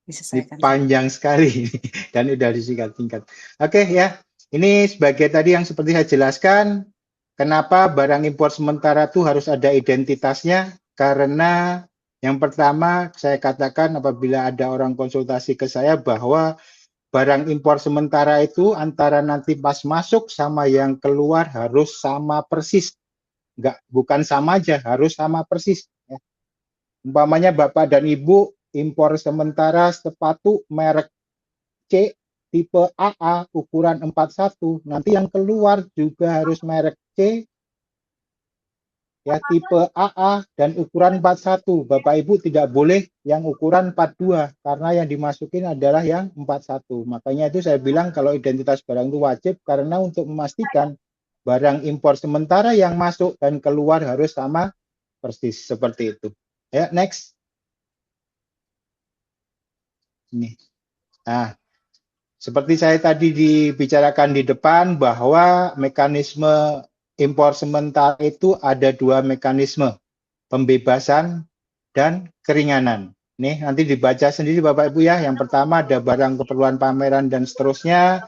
Ini disesuaikan. panjang sekali dan udah disingkat-singkat. Oke ya, ini sebagai tadi yang seperti saya jelaskan, kenapa barang impor sementara itu harus ada identitasnya, karena yang pertama saya katakan apabila ada orang konsultasi ke saya bahwa barang impor sementara itu antara nanti pas masuk sama yang keluar harus sama persis. Bukan sama aja, harus sama persis. Ya. Umpamanya Bapak dan Ibu impor sementara sepatu merek C, tipe AA, ukuran 41. Nanti yang keluar juga harus merek C, ya tipe AA dan ukuran 41. Bapak Ibu tidak boleh yang ukuran 42 karena yang dimasukin adalah yang 41. Makanya itu saya bilang kalau identitas barang itu wajib karena untuk memastikan barang impor sementara yang masuk dan keluar harus sama persis seperti itu. Ya, next. Ini. Nah, seperti saya tadi dibicarakan di depan bahwa mekanisme impor sementara itu ada dua mekanisme, pembebasan dan keringanan. Nih, nanti dibaca sendiri Bapak Ibu ya. Yang pertama ada barang keperluan pameran dan seterusnya,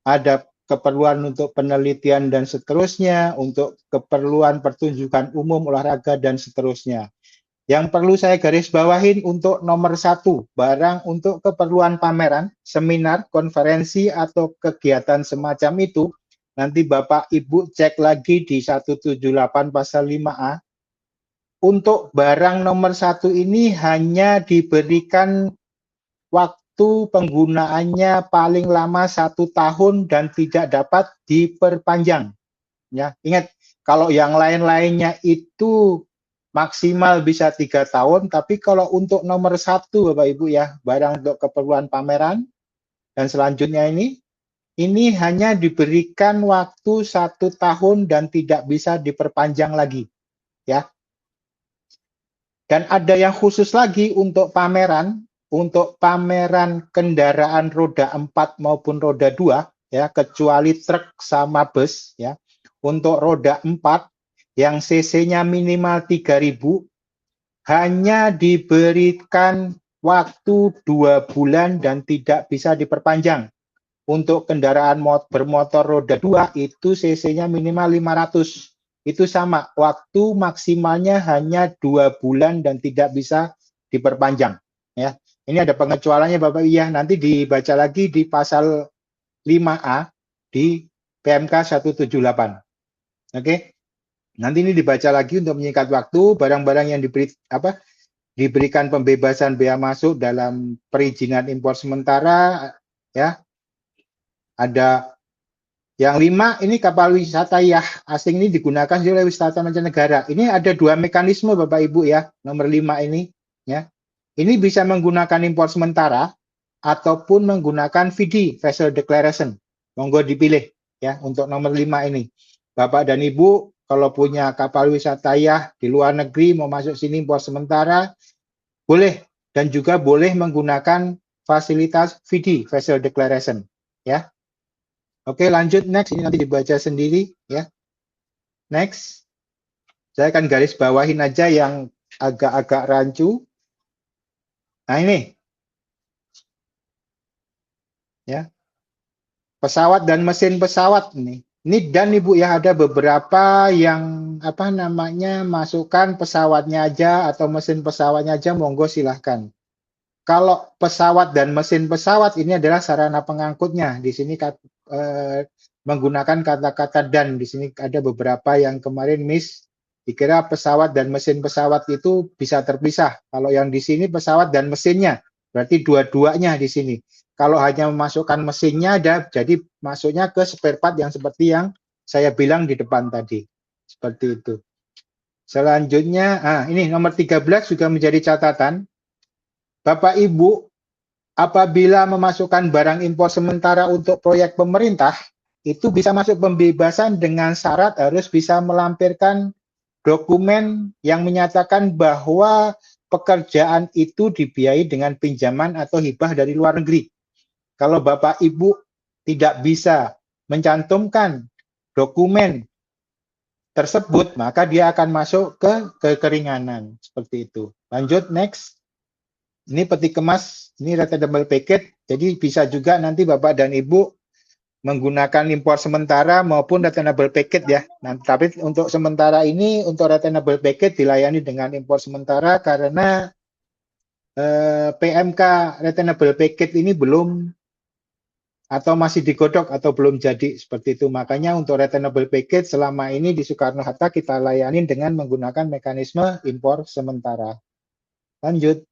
ada keperluan untuk penelitian dan seterusnya, untuk keperluan pertunjukan umum, olahraga dan seterusnya. Yang perlu saya garis bawahin untuk nomor 1, barang untuk keperluan pameran, seminar, konferensi, atau kegiatan semacam itu, nanti Bapak Ibu cek lagi di 178 pasal 5A. Untuk barang nomor 1 ini hanya diberikan waktu penggunaannya paling lama 1 tahun dan tidak dapat diperpanjang. Ya, ingat, kalau yang lain-lainnya itu maksimal bisa 3 tahun, tapi kalau untuk nomor 1 Bapak Ibu ya, barang untuk keperluan pameran dan selanjutnya ini hanya diberikan waktu 1 tahun dan tidak bisa diperpanjang lagi, ya. Dan ada yang khusus lagi untuk pameran kendaraan roda 4 maupun roda 2, ya, kecuali truk sama bus, ya. Untuk roda 4 yang cc-nya minimal 3.000 hanya diberikan waktu 2 bulan dan tidak bisa diperpanjang. Untuk kendaraan bermotor roda 2 itu cc-nya minimal 500. Itu sama, waktu maksimalnya hanya 2 bulan dan tidak bisa diperpanjang. Ya, ini ada pengecualiannya Bapak ya. Nanti dibaca lagi di pasal 5A di PMK 178. Oke. Nanti ini dibaca lagi untuk menyingkat waktu, barang-barang yang diberikan pembebasan bea masuk dalam perizinan impor sementara, ya. Ada yang 5, ini kapal wisata asing ini digunakan oleh wisata mancanegara. Ini ada 2 mekanisme Bapak Ibu ya, nomor 5 ini, ya. Ini bisa menggunakan impor sementara ataupun menggunakan VD, Vessel Declaration. Monggo dipilih ya untuk nomor 5 ini. Bapak dan Ibu kalau punya kapal wisata di luar negeri mau masuk sini impor sementara, boleh dan juga boleh menggunakan fasilitas VD, Vessel Declaration, ya. Oke, lanjut next, ini nanti dibaca sendiri, ya. Next, saya akan garis bawahin aja yang agak-agak rancu. Nah ini, ya. pesawat dan mesin pesawat nih. Ini dan Ibu ya ada beberapa yang apa namanya masukkan pesawatnya aja atau mesin pesawatnya aja, monggo silahkan. Kalau pesawat dan mesin pesawat ini adalah sarana pengangkutnya. Di sini menggunakan kata-kata dan. Di sini ada beberapa yang kemarin miss. Dikira pesawat dan mesin pesawat itu bisa terpisah. Kalau yang di sini pesawat dan mesinnya, berarti dua-duanya di sini. Kalau hanya memasukkan mesinnya ada, jadi masuknya ke spare part yang seperti yang saya bilang di depan tadi. Seperti itu. Selanjutnya, ini nomor 13 juga menjadi catatan. Bapak Ibu, apabila memasukkan barang impor sementara untuk proyek pemerintah, itu bisa masuk pembebasan dengan syarat harus bisa melampirkan dokumen yang menyatakan bahwa pekerjaan itu dibiayai dengan pinjaman atau hibah dari luar negeri. Kalau Bapak Ibu tidak bisa mencantumkan dokumen tersebut, maka dia akan masuk ke kekeringanan. Seperti itu. Lanjut, next. Ini peti kemas, ini returnable packet. Jadi bisa juga nanti Bapak dan Ibu menggunakan impor sementara maupun returnable packet ya. Nah, tapi untuk sementara ini, untuk returnable packet dilayani dengan impor sementara karena PMK returnable packet ini belum atau masih digodok atau belum jadi seperti itu. Makanya untuk returnable packet selama ini di Soekarno-Hatta kita layani dengan menggunakan mekanisme impor sementara. Lanjut.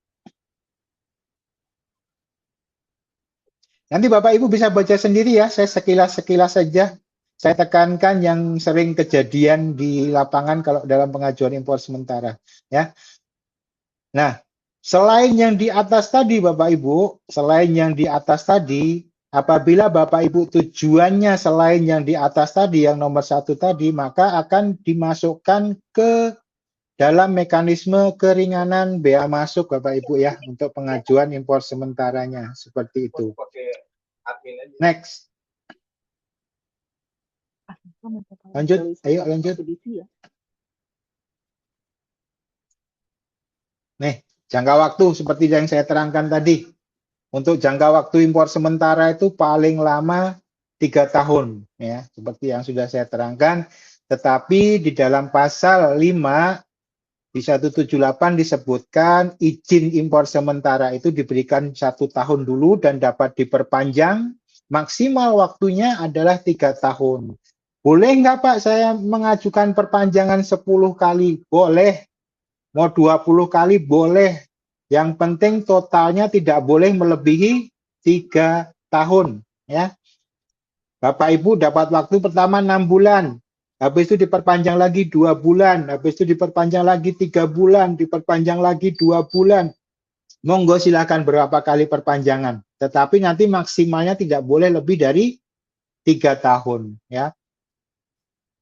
Nanti Bapak Ibu bisa baca sendiri ya, saya sekilas saja. Saya tekankan yang sering kejadian di lapangan kalau dalam pengajuan impor sementara. Ya. Nah, selain yang di atas tadi Bapak Ibu, apabila Bapak Ibu tujuannya selain yang di atas tadi, yang nomor 1 tadi, maka akan dimasukkan ke dalam mekanisme keringanan bea masuk Bapak Ibu ya, untuk pengajuan impor sementaranya, seperti itu. Next. Lanjut, ayo lanjut. Nih, jangka waktu seperti yang saya terangkan tadi. Untuk jangka waktu impor sementara itu paling lama 3 tahun ya, seperti yang sudah saya terangkan. Tetapi di dalam pasal 5 di 178 disebutkan izin impor sementara itu diberikan 1 tahun dulu dan dapat diperpanjang. Maksimal waktunya adalah 3 tahun. Boleh nggak Pak saya mengajukan perpanjangan 10 kali? Boleh. Mau 20 kali? Boleh. Yang penting totalnya tidak boleh melebihi 3 tahun. Ya. Bapak Ibu dapat waktu pertama 6 bulan. Habis itu diperpanjang lagi 2 bulan, habis itu diperpanjang lagi 3 bulan, diperpanjang lagi 2 bulan. Monggo silakan berapa kali perpanjangan. Tetapi nanti maksimalnya tidak boleh lebih dari 3 tahun. Ya.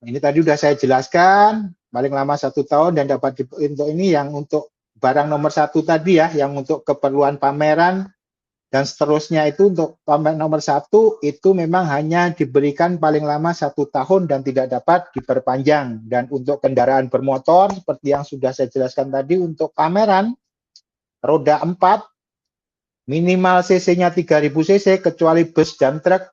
Ini tadi sudah saya jelaskan, paling lama 1 tahun dan dapat untuk ini yang untuk barang nomor 1 tadi ya, yang untuk keperluan pameran dan seterusnya itu untuk pameran nomor 1 itu memang hanya diberikan paling lama 1 tahun dan tidak dapat diperpanjang. Dan untuk kendaraan bermotor seperti yang sudah saya jelaskan tadi, untuk pameran roda 4 minimal cc-nya 3000 cc kecuali bus dan truk,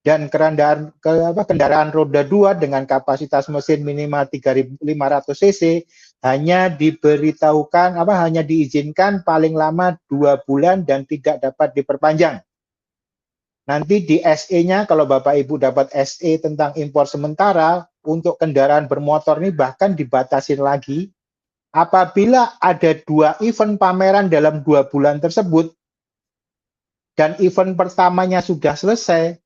dan kendaraan roda 2 dengan kapasitas mesin minimal 3500 cc hanya diberitahukan hanya diizinkan paling lama 2 bulan dan tidak dapat diperpanjang. Nanti di SE-nya kalau Bapak Ibu dapat SE tentang impor sementara untuk kendaraan bermotor ini bahkan dibatasin lagi apabila ada 2 event pameran dalam 2 bulan tersebut dan event pertamanya sudah selesai,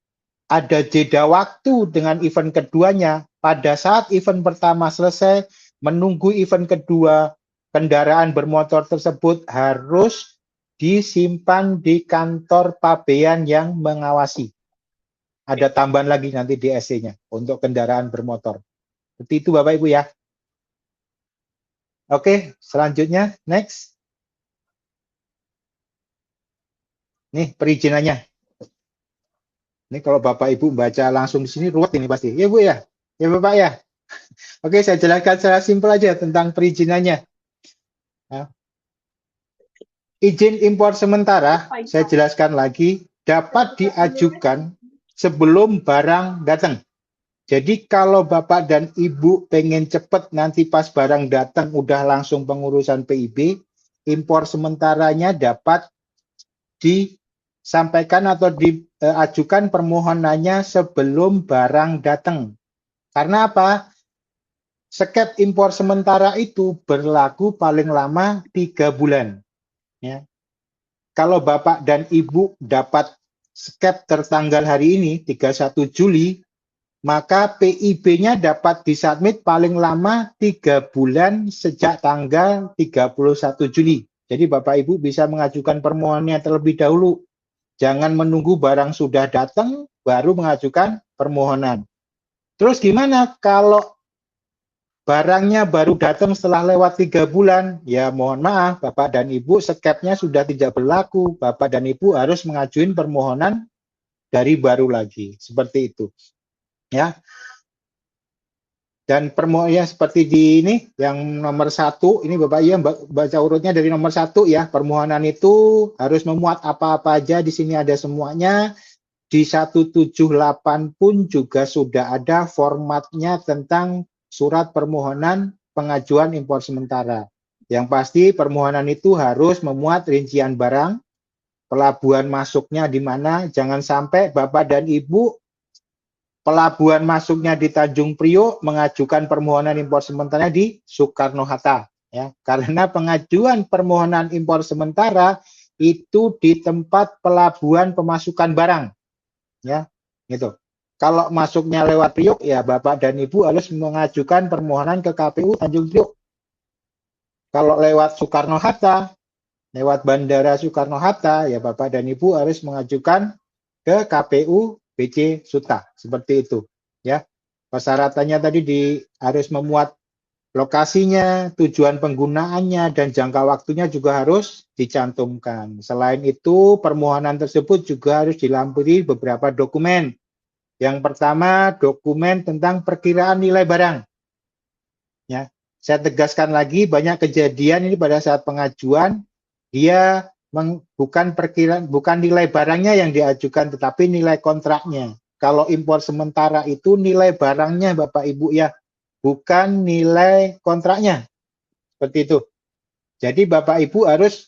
ada jeda waktu dengan event keduanya. Pada saat event pertama selesai, menunggu event kedua, kendaraan bermotor tersebut harus disimpan di kantor pabean yang mengawasi. Ada tambahan lagi nanti di SC-nya untuk kendaraan bermotor. Seperti itu Bapak Ibu ya. Oke, selanjutnya, next. Nih perizinannya. Ini kalau Bapak Ibu baca langsung di sini ruwet ini pasti. Ya Bu ya? Ya Bapak ya? Oke, saya jelaskan secara simpel aja tentang perizinannya. Nah, izin impor sementara, saya jelaskan lagi, dapat diajukan sebelum barang datang. Jadi kalau Bapak dan Ibu pengen cepet nanti pas barang datang udah langsung pengurusan PIB, impor sementaranya dapat disampaikan atau diajukan permohonannya sebelum barang datang. Karena apa? Skep impor sementara itu berlaku paling lama 3 bulan. Ya. Kalau Bapak dan Ibu dapat skep tertanggal hari ini, 31 Juli, maka PIB-nya dapat disubmit paling lama 3 bulan sejak tanggal 31 Juli. Jadi Bapak Ibu bisa mengajukan permohonannya terlebih dahulu. Jangan menunggu barang sudah datang, baru mengajukan permohonan. Terus gimana kalau barangnya baru datang setelah lewat 3 bulan, ya mohon maaf, Bapak dan Ibu, skepnya sudah tidak berlaku. Bapak dan Ibu harus mengajukan permohonan dari baru lagi. Seperti itu. Ya. Dan permohonannya seperti di ini, yang nomor 1, ini Bapak Ibu baca urutnya dari nomor 1 ya. Permohonan itu harus memuat apa-apa aja, di sini ada semuanya. Di 178 pun juga sudah ada formatnya tentang surat permohonan pengajuan impor sementara. Yang pasti permohonan itu harus memuat rincian barang, pelabuhan masuknya di mana, jangan sampai Bapak dan Ibu pelabuhan masuknya di Tanjung Priok mengajukan permohonan impor sementara di Soekarno-Hatta. Ya, karena pengajuan permohonan impor sementara itu di tempat pelabuhan pemasukan barang. Ya, gitu. Kalau masuknya lewat Priok, ya Bapak dan Ibu harus mengajukan permohonan ke KPU Tanjung Priok. Kalau lewat Soekarno-Hatta, lewat Bandara Soekarno-Hatta, ya Bapak dan Ibu harus mengajukan ke KPU BC Suta. Seperti itu. Ya, persyaratannya tadi harus memuat lokasinya, tujuan penggunaannya, dan jangka waktunya juga harus dicantumkan. Selain itu, permohonan tersebut juga harus dilampiri beberapa dokumen. Yang pertama, dokumen tentang perkiraan nilai barang. Ya, saya tegaskan lagi, banyak kejadian ini pada saat pengajuan, dia bukan nilai barangnya yang diajukan, tetapi nilai kontraknya. Kalau impor sementara itu nilai barangnya, Bapak Ibu ya, bukan nilai kontraknya. Seperti itu. Jadi Bapak Ibu harus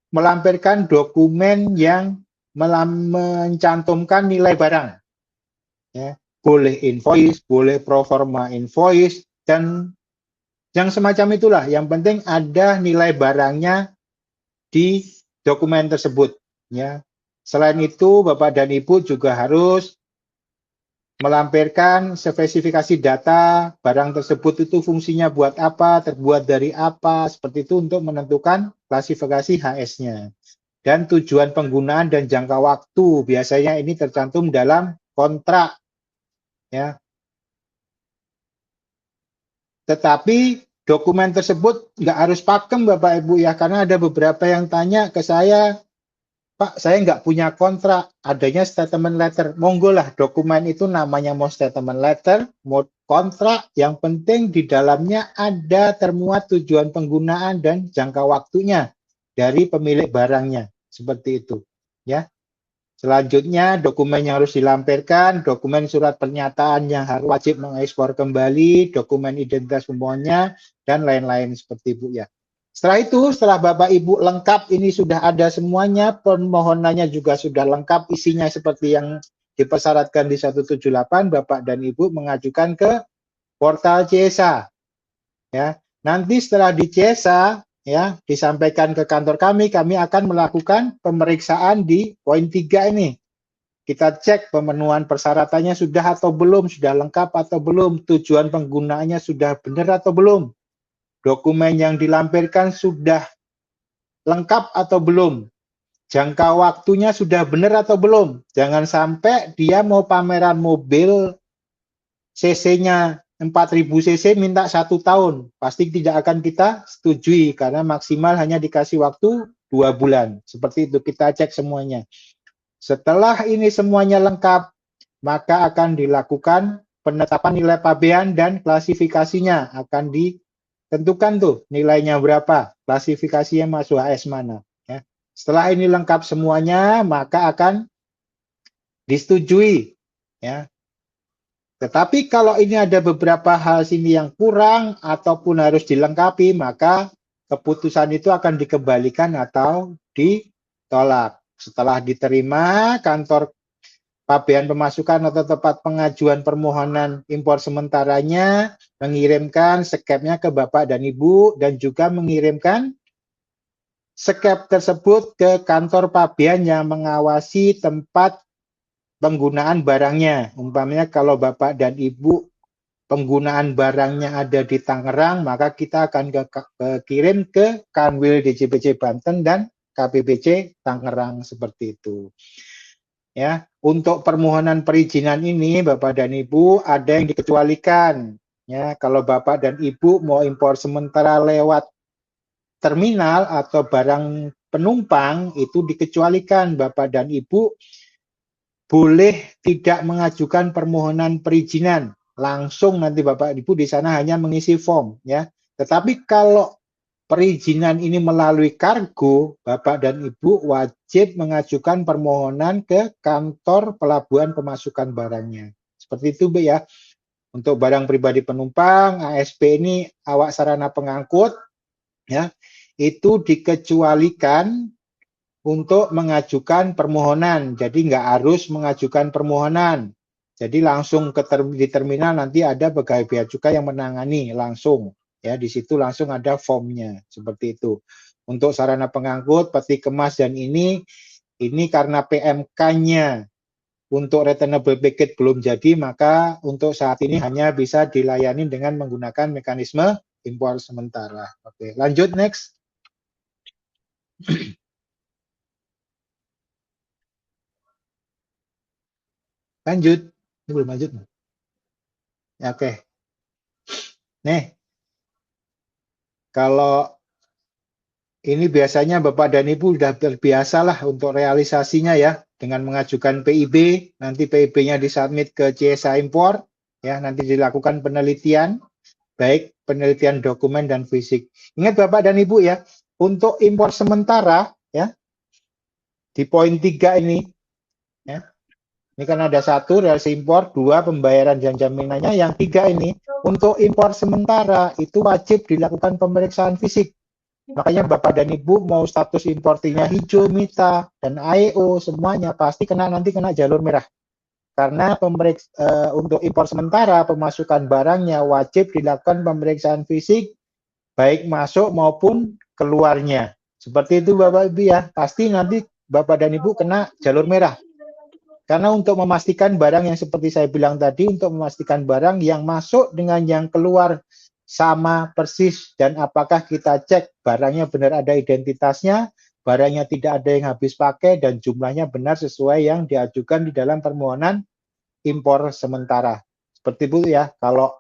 melampirkan dokumen yang mencantumkan nilai barang. Ya, boleh invoice, boleh proforma invoice, dan yang semacam itulah. Yang penting ada nilai barangnya di dokumen tersebut. Ya. Selain itu, Bapak dan Ibu juga harus melampirkan spesifikasi data barang tersebut itu fungsinya buat apa, terbuat dari apa, seperti itu untuk menentukan klasifikasi HS-nya. Dan tujuan penggunaan dan jangka waktu, biasanya ini tercantum dalam kontrak. Ya. Tetapi dokumen tersebut nggak harus pakem Bapak Ibu ya, karena ada beberapa yang tanya ke saya, Pak, saya nggak punya kontrak, adanya statement letter. Monggo lah, dokumen itu namanya mau statement letter, mau kontrak, yang penting di dalamnya ada termuat tujuan penggunaan dan jangka waktunya dari pemilik barangnya. Seperti itu. Ya. Selanjutnya, dokumen yang harus dilampirkan, dokumen surat pernyataan yang harus wajib mengekspor kembali, dokumen identitas pemohonnya, dan lain-lain seperti itu ya. Setelah itu, setelah Bapak Ibu lengkap, ini sudah ada semuanya, permohonannya juga sudah lengkap, isinya seperti yang dipersyaratkan di 178, Bapak dan Ibu mengajukan ke portal CESA. Ya, nanti setelah di CESA, ya, disampaikan ke kantor kami akan melakukan pemeriksaan di poin 3 ini. Kita cek pemenuhan persyaratannya sudah atau belum, sudah lengkap atau belum, tujuan penggunaannya sudah benar atau belum, dokumen yang dilampirkan sudah lengkap atau belum, jangka waktunya sudah benar atau belum. Jangan sampai dia mau pameran mobil CC-nya 4.000 cc minta 1 tahun, pasti tidak akan kita setujui karena maksimal hanya dikasih waktu 2 bulan. Seperti itu, kita cek semuanya. Setelah ini semuanya lengkap, maka akan dilakukan penetapan nilai pabean dan klasifikasinya. Akan ditentukan tuh nilainya berapa, klasifikasinya masuk HS mana. Ya. Setelah ini lengkap semuanya, maka akan disetujui, ya. Tetapi kalau ini ada beberapa hal sini yang kurang ataupun harus dilengkapi, maka keputusan itu akan dikembalikan atau ditolak. Setelah diterima, kantor pabean pemasukan atau tempat pengajuan permohonan impor sementaranya mengirimkan skepnya ke Bapak dan Ibu dan juga mengirimkan skep tersebut ke kantor pabean yang mengawasi tempat penggunaan barangnya. Umpamanya kalau Bapak dan Ibu penggunaan barangnya ada di Tangerang, maka kita akan kirim ke Kanwil DJPC Banten dan KPBC Tangerang seperti itu. Ya, untuk permohonan perizinan ini Bapak dan Ibu ada yang dikecualikan. Ya, kalau Bapak dan Ibu mau impor sementara lewat terminal atau barang penumpang itu dikecualikan. Bapak dan Ibu boleh tidak mengajukan permohonan perizinan, langsung nanti Bapak Ibu di sana hanya mengisi form, ya. Tetapi kalau perizinan ini melalui kargo, Bapak dan Ibu wajib mengajukan permohonan ke kantor pelabuhan pemasukan barangnya. Seperti itu, Bu, ya. Untuk barang pribadi penumpang, ASP ini awak sarana pengangkut, ya, itu dikecualikan untuk mengajukan permohonan. Jadi nggak harus mengajukan permohonan. Jadi langsung di terminal nanti ada pegawai bea cukai yang menangani langsung. Ya, di situ langsung ada formnya seperti itu. Untuk sarana pengangkut, peti kemas dan ini karena PMK-nya untuk returnable package belum jadi, maka untuk saat ini hanya bisa dilayani dengan menggunakan mekanisme impor sementara. Oke, lanjut next. Lanjut. Ini belum lanjut. Ya, oke. Nih. Kalau ini biasanya Bapak dan Ibu sudah terbiasa lah untuk realisasinya ya. Dengan mengajukan PIB, nanti PIB-nya disubmit ke CSA Impor. Ya, nanti dilakukan penelitian. Baik penelitian dokumen dan fisik. Ingat Bapak dan Ibu ya, untuk impor sementara ya, di poin 3 ini, ya, ini kan ada 1 realisasi impor, 2 pembayaran dan jaminannya, yang 3 ini untuk impor sementara itu wajib dilakukan pemeriksaan fisik. Makanya Bapak dan Ibu mau status importinya hijau, mita, dan AEO semuanya pasti nanti kena jalur merah. Karena untuk impor sementara pemasukan barangnya wajib dilakukan pemeriksaan fisik baik masuk maupun keluarnya. Seperti itu Bapak Ibu ya, pasti nanti Bapak dan Ibu kena jalur merah. Karena untuk memastikan barang yang seperti saya bilang tadi, untuk memastikan barang yang masuk dengan yang keluar sama persis dan apakah kita cek barangnya benar ada identitasnya, barangnya tidak ada yang habis pakai dan jumlahnya benar sesuai yang diajukan di dalam permohonan impor sementara. Seperti itu ya, kalau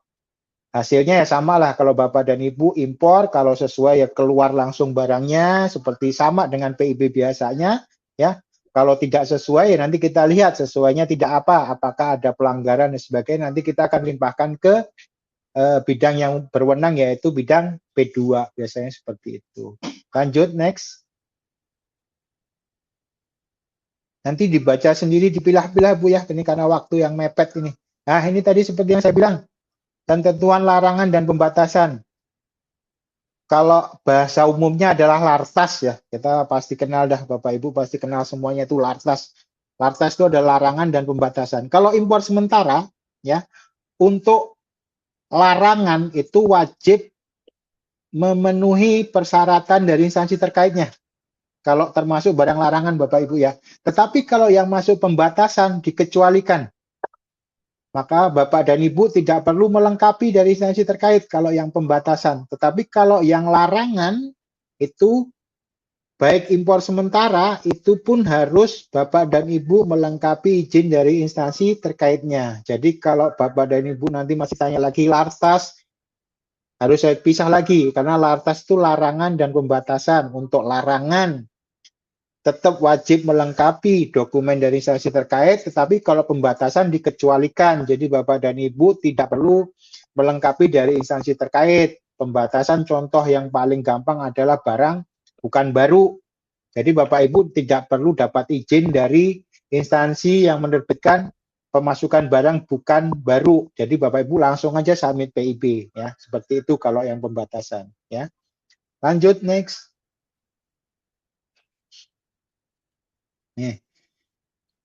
hasilnya ya sama lah, kalau Bapak dan Ibu impor, kalau sesuai ya keluar langsung barangnya, seperti sama dengan PIB biasanya, ya. Kalau tidak sesuai, ya nanti kita lihat sesuainya tidak apa, apakah ada pelanggaran dan sebagainya, nanti kita akan limpahkan ke bidang yang berwenang, yaitu bidang P2, biasanya seperti itu. Lanjut, next. Nanti dibaca sendiri, dipilah-pilah Bu ya, ini karena waktu yang mepet ini. Nah, ini tadi seperti yang saya bilang, ketentuan larangan dan pembatasan. Kalau bahasa umumnya adalah lartas ya, kita pasti kenal dah, Bapak Ibu pasti kenal semuanya itu lartas. Lartas itu adalah larangan dan pembatasan. Kalau impor sementara ya, untuk larangan itu wajib memenuhi persyaratan dari instansi terkaitnya. Kalau termasuk barang larangan Bapak Ibu ya. Tetapi kalau yang masuk pembatasan dikecualikan. Maka Bapak dan Ibu tidak perlu melengkapi dari instansi terkait kalau yang pembatasan. Tetapi kalau yang larangan itu baik impor sementara itu pun harus Bapak dan Ibu melengkapi izin dari instansi terkaitnya. Jadi kalau Bapak dan Ibu nanti masih tanya lagi lartas, harus saya pisah lagi karena lartas itu larangan dan pembatasan. Untuk larangan tetap wajib melengkapi dokumen dari instansi terkait, tetapi kalau pembatasan dikecualikan. Jadi Bapak dan Ibu tidak perlu melengkapi dari instansi terkait. Pembatasan contoh yang paling gampang adalah barang bukan baru. Jadi Bapak Ibu tidak perlu dapat izin dari instansi yang menerbitkan pemasukan barang bukan baru. Jadi Bapak Ibu langsung aja submit PIB ya. Seperti itu kalau yang pembatasan ya. Lanjut next. Nih.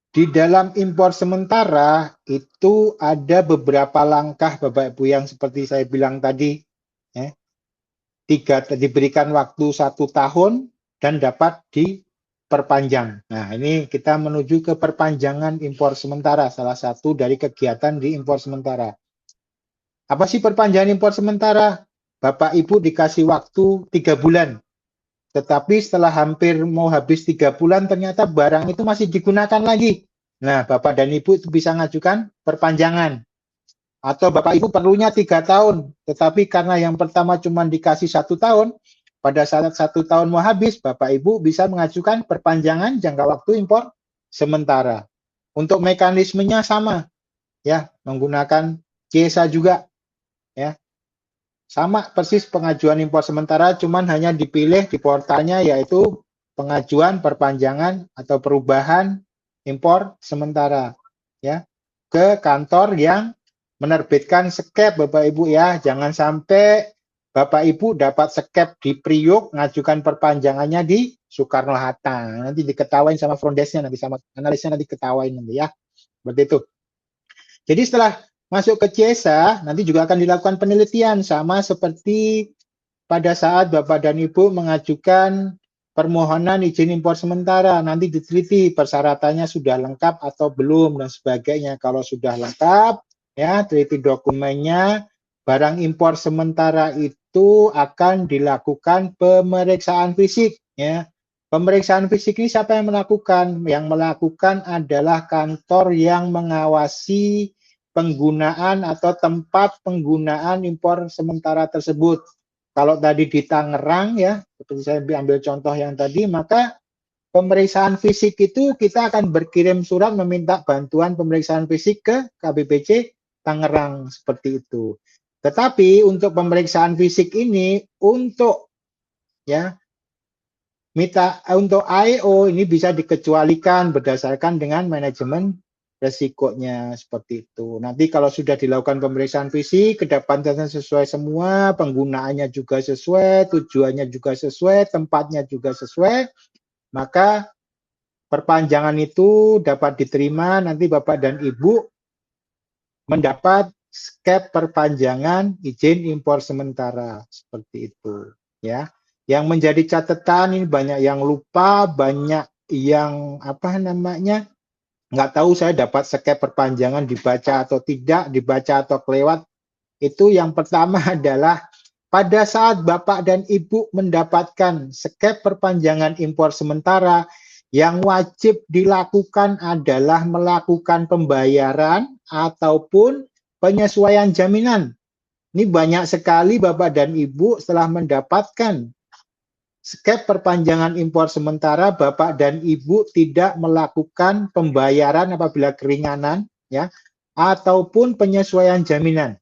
Di dalam impor sementara itu ada beberapa langkah Bapak Ibu yang seperti saya bilang tadi ya. Diberikan waktu 1 tahun dan dapat diperpanjang. Nah, ini kita menuju ke perpanjangan impor sementara, salah satu dari kegiatan di impor sementara. Apa sih perpanjangan impor sementara? Bapak Ibu dikasih waktu 3 bulan. Tetapi setelah hampir mau habis 3 bulan, ternyata barang itu masih digunakan lagi. Nah, Bapak dan Ibu itu bisa ngajukan perpanjangan. Atau Bapak Ibu perlunya 3 tahun, tetapi karena yang pertama cuma dikasih 1 tahun, pada saat 1 tahun mau habis, Bapak Ibu bisa mengajukan perpanjangan jangka waktu impor sementara. Untuk mekanismenya sama, ya, menggunakan CSA juga, ya. Sama persis pengajuan impor sementara, cuman hanya dipilih di portalnya yaitu pengajuan perpanjangan atau perubahan impor sementara, ya, ke kantor yang menerbitkan skep Bapak Ibu ya. Jangan sampai Bapak Ibu dapat skep di Priuk, ngajukan perpanjangannya di Soekarno-Hatta. Nanti diketawain sama front desk-nya, nanti sama analisnya nanti ketawain nanti ya. Seperti itu. Jadi setelah masuk ke CSA, nanti juga akan dilakukan penelitian sama seperti pada saat Bapak dan Ibu mengajukan permohonan izin impor sementara. Nanti diteliti persyaratannya sudah lengkap atau belum dan sebagainya. Kalau sudah lengkap, ya, teliti dokumennya, barang impor sementara itu akan dilakukan pemeriksaan fisik, ya. Pemeriksaan fisik ini siapa yang melakukan? Yang melakukan adalah kantor yang mengawasi penggunaan atau tempat penggunaan impor sementara tersebut. Kalau tadi di Tangerang, ya, seperti saya ambil contoh yang tadi, maka pemeriksaan fisik itu kita akan berkirim surat meminta bantuan pemeriksaan fisik ke KBPC Tangerang seperti itu. Tetapi untuk pemeriksaan fisik ini untuk untuk AEO ini bisa dikecualikan berdasarkan dengan manajemen resikonya seperti itu. Nanti kalau sudah dilakukan pemeriksaan fisik, kedapatan sesuai semua, penggunaannya juga sesuai, tujuannya juga sesuai, tempatnya juga sesuai, maka perpanjangan itu dapat diterima. Nanti Bapak dan Ibu mendapat skep perpanjangan izin impor sementara seperti itu ya. Yang menjadi catatan ini banyak yang lupa, banyak yang nggak tahu saya dapat skep perpanjangan dibaca atau tidak, dibaca atau kelewat. Itu yang pertama adalah pada saat Bapak dan Ibu mendapatkan skep perpanjangan impor sementara, yang wajib dilakukan adalah melakukan pembayaran ataupun penyesuaian jaminan. Ini banyak sekali Bapak dan Ibu setelah mendapatkan skep perpanjangan impor sementara, Bapak dan Ibu tidak melakukan pembayaran apabila keringanan, ya, ataupun penyesuaian jaminan,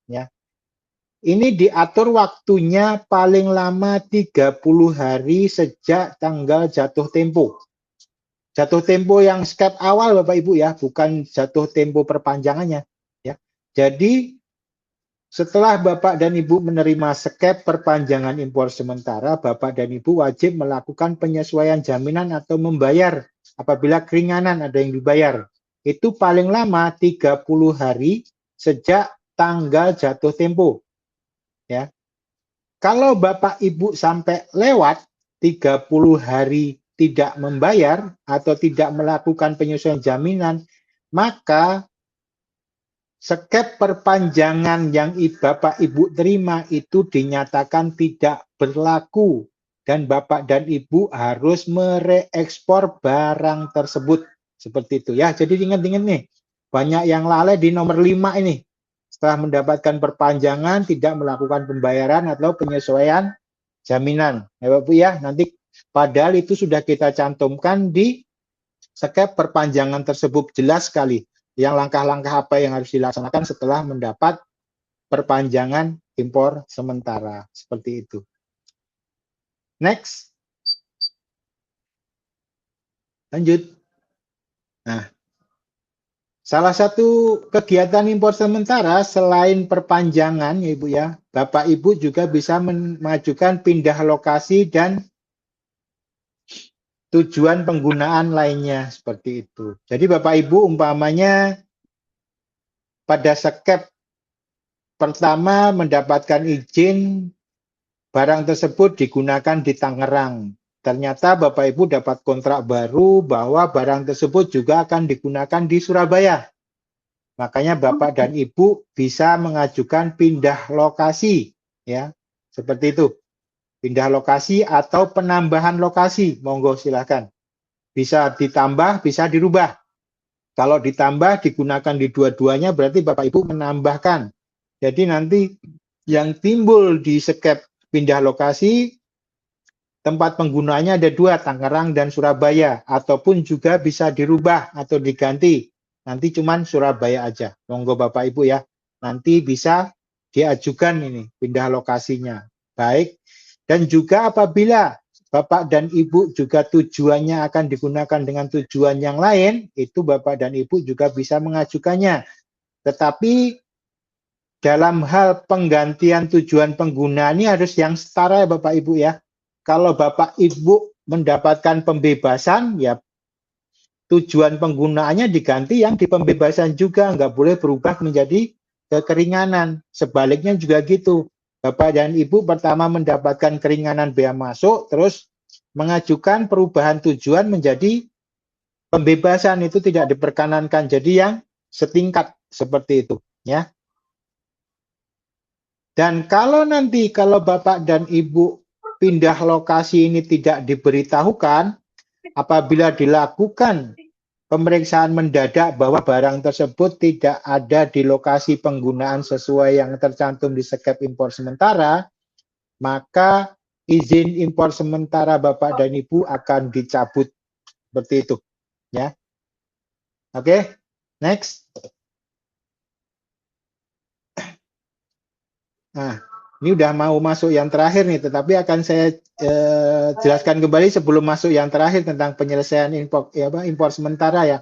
ya. Ini diatur waktunya paling lama 30 hari sejak tanggal jatuh tempo. Jatuh tempo yang skep awal Bapak Ibu ya, bukan jatuh tempo perpanjangannya, ya. Jadi setelah Bapak dan Ibu menerima skep perpanjangan impor sementara, Bapak dan Ibu wajib melakukan penyesuaian jaminan atau membayar apabila keringanan ada yang dibayar. Itu paling lama 30 hari sejak tanggal jatuh tempo. Ya. Kalau Bapak Ibu sampai lewat 30 hari tidak membayar atau tidak melakukan penyesuaian jaminan, maka skep perpanjangan yang Bapak Ibu terima itu dinyatakan tidak berlaku dan Bapak dan Ibu harus mereekspor barang tersebut. Seperti itu ya. Jadi ingat-ingat nih, banyak yang lalai di nomor 5 ini. Setelah mendapatkan perpanjangan tidak melakukan pembayaran atau penyesuaian jaminan. Ya Bapak ya, nanti padahal itu sudah kita cantumkan di skep perpanjangan tersebut jelas sekali. Yang langkah-langkah apa yang harus dilaksanakan setelah mendapat perpanjangan impor sementara. Seperti itu. Next. Lanjut. Nah, salah satu kegiatan impor sementara selain perpanjangan ya Ibu ya, Bapak Ibu juga bisa memajukan pindah lokasi dan tujuan penggunaan lainnya seperti itu. Jadi Bapak Ibu umpamanya pada skep pertama mendapatkan izin barang tersebut digunakan di Tangerang. Ternyata Bapak Ibu dapat kontrak baru bahwa barang tersebut juga akan digunakan di Surabaya. Makanya Bapak dan Ibu bisa mengajukan pindah lokasi, ya, seperti itu. Pindah lokasi atau penambahan lokasi, monggo silakan. Bisa ditambah, bisa dirubah. Kalau ditambah digunakan di dua-duanya berarti Bapak Ibu menambahkan. Jadi nanti yang timbul di skep pindah lokasi, tempat penggunaannya ada dua, Tangerang dan Surabaya, ataupun juga bisa dirubah atau diganti. Nanti cuman Surabaya aja. Monggo Bapak Ibu ya. Nanti bisa diajukan ini pindah lokasinya. Baik. Dan juga apabila Bapak dan Ibu juga tujuannya akan digunakan dengan tujuan yang lain, itu Bapak dan Ibu juga bisa mengajukannya. Tetapi dalam hal penggantian tujuan penggunaan ini harus yang setara ya Bapak Ibu ya. Kalau Bapak Ibu mendapatkan pembebasan, ya tujuan penggunaannya diganti yang di pembebasan juga, nggak boleh berubah menjadi kekeringanan. Sebaliknya juga gitu. Bapak dan Ibu pertama mendapatkan keringanan bea masuk, terus mengajukan perubahan tujuan menjadi pembebasan, itu tidak diperkenankan. Jadi yang setingkat seperti itu, ya. Dan kalau nanti kalau Bapak dan Ibu pindah lokasi ini tidak diberitahukan, apabila dilakukan pemeriksaan mendadak bahwa barang tersebut tidak ada di lokasi penggunaan sesuai yang tercantum di skep impor sementara, maka izin impor sementara Bapak dan Ibu akan dicabut. Seperti itu, ya. Oke, next. Nah, ini udah mau masuk yang terakhir nih, tetapi akan saya jelaskan kembali sebelum masuk yang terakhir tentang penyelesaian impor sementara ya.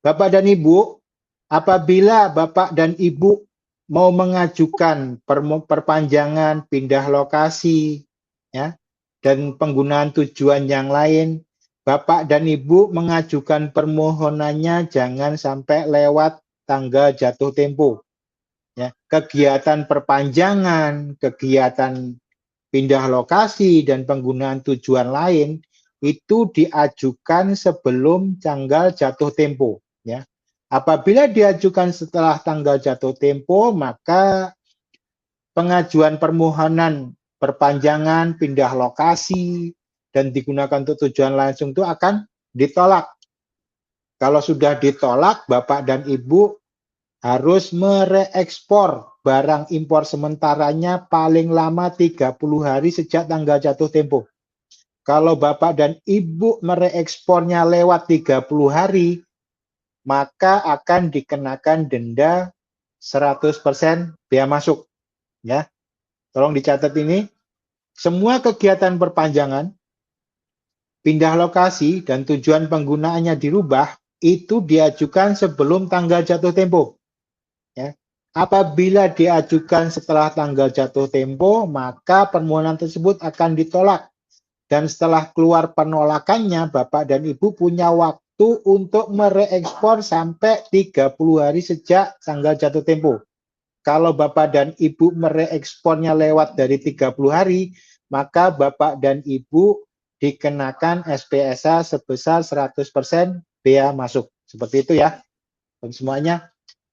Bapak dan Ibu, apabila Bapak dan Ibu mau mengajukan perpanjangan, pindah lokasi, ya, dan penggunaan tujuan yang lain, Bapak dan Ibu mengajukan permohonannya jangan sampai lewat tanggal jatuh tempo. Ya, kegiatan perpanjangan, kegiatan pindah lokasi dan penggunaan tujuan lain itu diajukan sebelum tanggal jatuh tempo, ya. Apabila diajukan setelah tanggal jatuh tempo, maka pengajuan permohonan perpanjangan, pindah lokasi dan digunakan untuk tujuan langsung itu akan ditolak. Kalau sudah ditolak, Bapak dan Ibu harus mereekspor barang impor sementaranya paling lama 30 hari sejak tanggal jatuh tempo. Kalau Bapak dan Ibu mereekspornya lewat 30 hari, maka akan dikenakan denda 100% bea masuk. Ya, tolong dicatat ini. Semua kegiatan perpanjangan, pindah lokasi, dan tujuan penggunaannya dirubah, itu diajukan sebelum tanggal jatuh tempo. Ya. Apabila diajukan setelah tanggal jatuh tempo, maka permohonan tersebut akan ditolak. Dan setelah keluar penolakannya, Bapak dan Ibu punya waktu untuk mereekspor sampai 30 hari sejak tanggal jatuh tempo. Kalau Bapak dan Ibu mereekspornya lewat dari 30 hari, maka Bapak dan Ibu dikenakan SPSA sebesar 100% bea masuk. Seperti itu ya. Dan semuanya.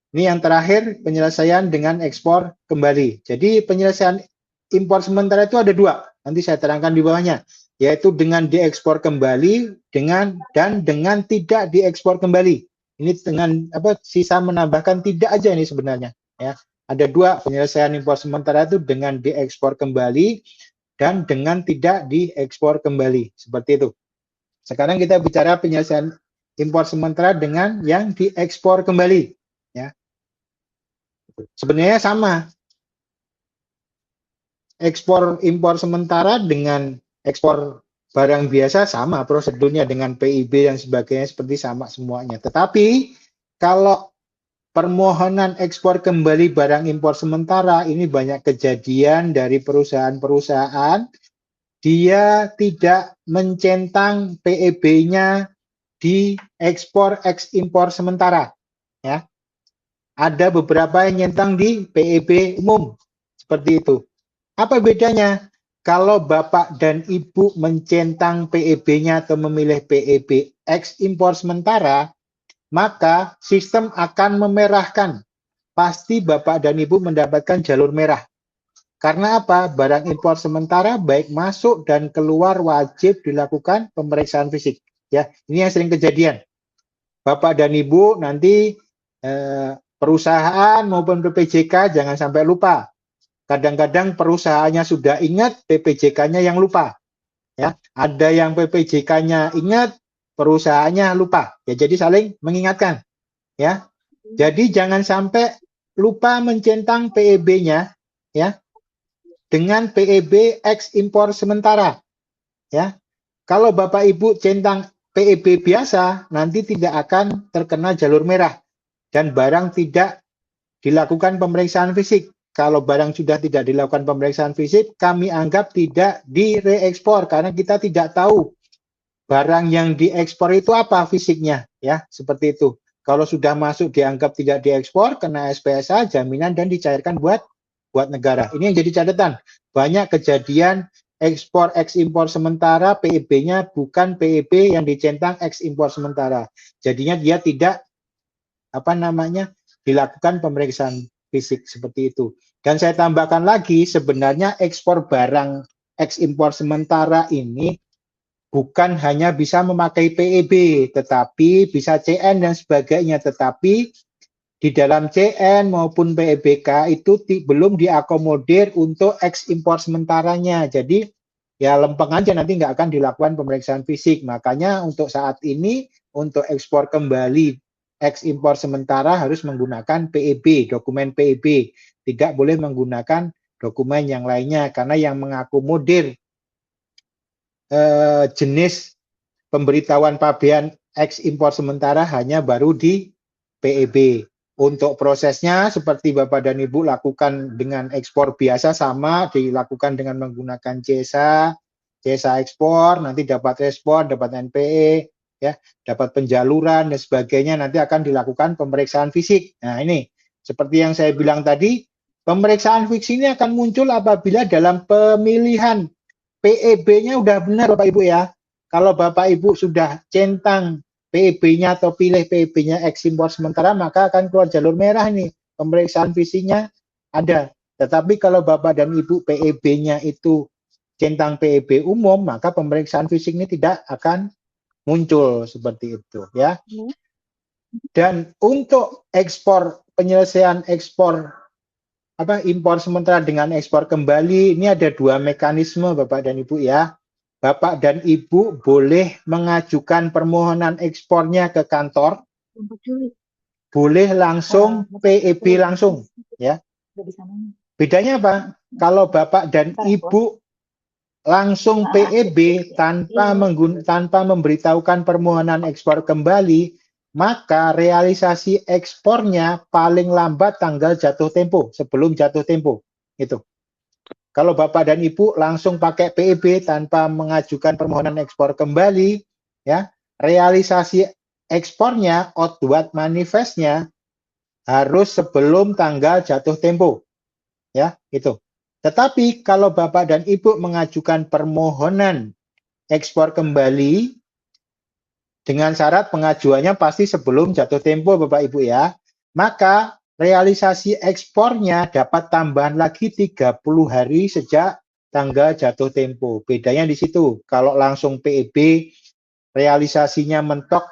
Ini yang terakhir, penyelesaian dengan ekspor kembali. Jadi penyelesaian impor sementara itu ada dua. Nanti saya terangkan di bawahnya. Yaitu dengan diekspor kembali dan dengan tidak diekspor kembali. Ini dengan sisa menambahkan tidak aja ini sebenarnya. Ya. Ada dua penyelesaian impor sementara itu dengan diekspor kembali dan dengan tidak diekspor kembali. Seperti itu. Sekarang kita bicara penyelesaian impor sementara dengan yang diekspor kembali. Ya. Sebenarnya sama. Ekspor impor sementara dengan ekspor barang biasa sama prosedurnya dengan PIB dan sebagainya seperti sama semuanya. Tetapi kalau permohonan ekspor kembali barang impor sementara ini banyak kejadian dari perusahaan-perusahaan dia tidak mencentang PEB-nya di ekspor ekspor sementara, ya. Ada beberapa yang nyentang di PEB umum seperti itu. Apa bedanya? Kalau Bapak dan Ibu mencentang PEB-nya atau memilih PEB ekspor sementara, maka sistem akan memerahkan. Pasti Bapak dan Ibu mendapatkan jalur merah. Karena apa? Barang impor sementara baik masuk dan keluar wajib dilakukan pemeriksaan fisik. Ya, ini yang sering kejadian. Bapak dan Ibu nanti perusahaan maupun PPJK jangan sampai lupa. Kadang-kadang perusahaannya sudah ingat, PPJK-nya yang lupa. Ya, ada yang PPJK-nya ingat, perusahaannya lupa. Ya, jadi saling mengingatkan. Ya, jadi jangan sampai lupa mencentang PEB-nya, ya, dengan PEB ekspor sementara. Ya, kalau Bapak Ibu centang PEB biasa, nanti tidak akan terkena jalur merah dan barang tidak dilakukan pemeriksaan fisik. Kalau barang sudah tidak dilakukan pemeriksaan fisik, kami anggap tidak direekspor karena kita tidak tahu barang yang diekspor itu apa fisiknya, ya, seperti itu. Kalau sudah masuk dianggap tidak diekspor, kena SPSA, jaminan dan dicairkan buat negara. Ini yang jadi catatan. Banyak kejadian ekspor ekspor sementara PEB-nya bukan PEB yang dicentang ekspor sementara. Jadinya dia tidak dilakukan pemeriksaan fisik seperti itu. Dan saya tambahkan lagi, sebenarnya ekspor barang ekspor sementara ini bukan hanya bisa memakai PEB, tetapi bisa CN dan sebagainya. Tetapi di dalam CN maupun PEBK itu belum diakomodir untuk ekspor sementaranya. Jadi ya lempeng aja, nanti nggak akan dilakukan pemeriksaan fisik. Makanya untuk saat ini, untuk ekspor kembali ekspor sementara harus menggunakan PEB, dokumen PEB. Tidak boleh menggunakan dokumen yang lainnya, karena yang mengakomodir jenis pemberitahuan pabean ekspor sementara hanya baru di PEB. Untuk prosesnya seperti Bapak dan Ibu lakukan dengan ekspor biasa sama, dilakukan dengan menggunakan jasa ekspor, nanti dapat respon, dapat NPE, ya, dapat penjaluran dan sebagainya, nanti akan dilakukan pemeriksaan fisik. Nah, ini seperti yang saya bilang tadi, pemeriksaan fisik ini akan muncul apabila dalam pemilihan PEB-nya udah benar Bapak Ibu ya. Kalau Bapak Ibu sudah centang PEB-nya atau pilih PEB-nya ekspor sementara, maka akan keluar jalur merah nih. Pemeriksaan fisiknya ada. Tetapi kalau Bapak dan Ibu PEB-nya itu centang PEB umum, maka pemeriksaan fisik ini tidak akan muncul seperti itu ya. Dan untuk ekspor, penyelesaian ekspor impor sementara dengan ekspor kembali, ini ada dua mekanisme Bapak dan Ibu ya. Bapak dan Ibu boleh mengajukan permohonan ekspornya ke kantor, boleh langsung PEB langsung, ya. Bedanya apa? Kalau Bapak dan Ibu langsung PEB tanpa memberitahukan permohonan ekspor kembali, maka realisasi ekspornya paling lambat tanggal jatuh tempo, sebelum jatuh tempo, itu. Kalau Bapak dan Ibu langsung pakai PEB tanpa mengajukan permohonan ekspor kembali, ya, realisasi ekspornya, outward manifestnya harus sebelum tanggal jatuh tempo, ya, itu. Tetapi kalau Bapak dan Ibu mengajukan permohonan ekspor kembali dengan syarat pengajuannya pasti sebelum jatuh tempo Bapak Ibu ya, maka realisasi ekspornya dapat tambahan lagi 30 hari sejak tanggal jatuh tempo. Bedanya di situ. Kalau langsung PEB, realisasinya mentok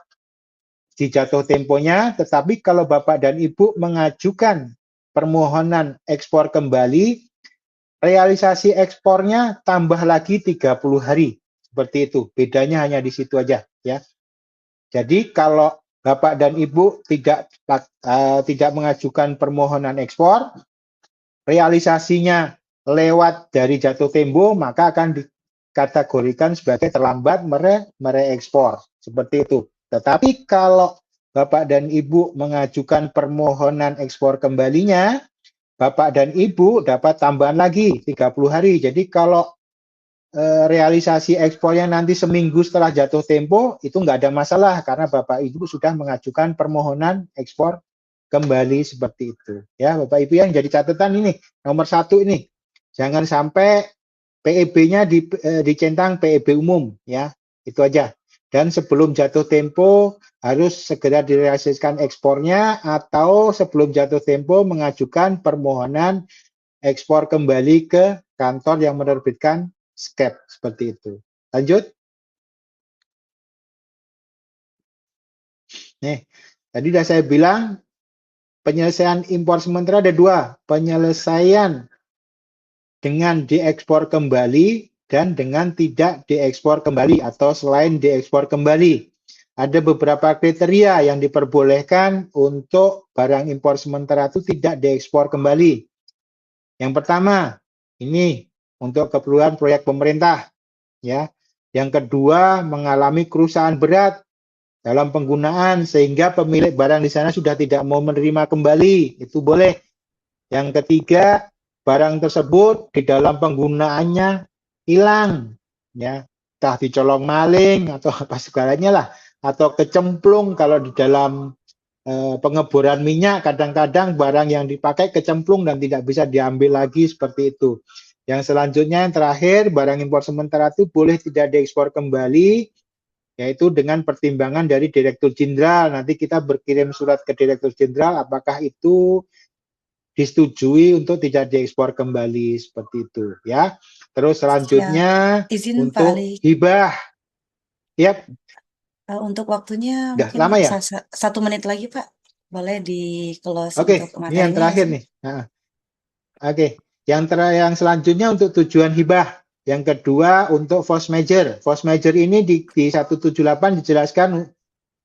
di jatuh temponya, tetapi kalau Bapak dan Ibu mengajukan permohonan ekspor kembali, realisasi ekspornya tambah lagi 30 hari. Seperti itu. Bedanya hanya di situ aja ya. Jadi kalau Bapak dan Ibu tidak mengajukan permohonan ekspor, realisasinya lewat dari jatuh tempo, maka akan dikategorikan sebagai terlambat mereekspor. Seperti itu. Tetapi kalau Bapak dan Ibu mengajukan permohonan ekspor kembalinya, Bapak dan Ibu dapat tambahan lagi 30 hari. Jadi kalau realisasi ekspornya nanti seminggu setelah jatuh tempo, itu nggak ada masalah karena Bapak Ibu sudah mengajukan permohonan ekspor kembali seperti itu. Ya, Bapak Ibu yang jadi catatan ini, nomor 1 ini, jangan sampai PEB-nya dicentang PEB umum, ya, itu aja. Dan sebelum jatuh tempo harus segera direalisasikan ekspornya atau sebelum jatuh tempo mengajukan permohonan ekspor kembali ke kantor yang menerbitkan SCAP, seperti itu. Lanjut. Nih, tadi sudah saya bilang penyelesaian impor sementara ada 2, penyelesaian dengan diekspor kembali dan dengan tidak diekspor kembali atau selain diekspor kembali. Ada beberapa kriteria yang diperbolehkan untuk barang impor sementara itu tidak diekspor kembali. Yang pertama, ini untuk keperluan proyek pemerintah, ya. Yang kedua, mengalami kerusakan berat dalam penggunaan sehingga pemilik barang di sana sudah tidak mau menerima kembali, itu boleh. Yang ketiga, barang tersebut di dalam penggunaannya hilang, ya, entah dicolong maling atau apa segalanya lah, atau kecemplung. Kalau di dalam pengeboran minyak kadang-kadang barang yang dipakai kecemplung dan tidak bisa diambil lagi, seperti itu. Yang selanjutnya yang terakhir, barang impor sementara itu boleh tidak diekspor kembali, yaitu dengan pertimbangan dari Direktur Jenderal. Nanti kita berkirim surat ke Direktur Jenderal apakah itu disetujui untuk tidak diekspor kembali, seperti itu, ya. Terus selanjutnya Izin Pak untuk Ali. hibah. Yap. Untuk waktunya Udah mungkin lama ya? 1 menit lagi Pak. Boleh di close Oke, untuk ini yang materinya. terakhir nih. Nah, oke, yang selanjutnya untuk tujuan hibah. Yang kedua untuk force major. Force major ini di 178 dijelaskan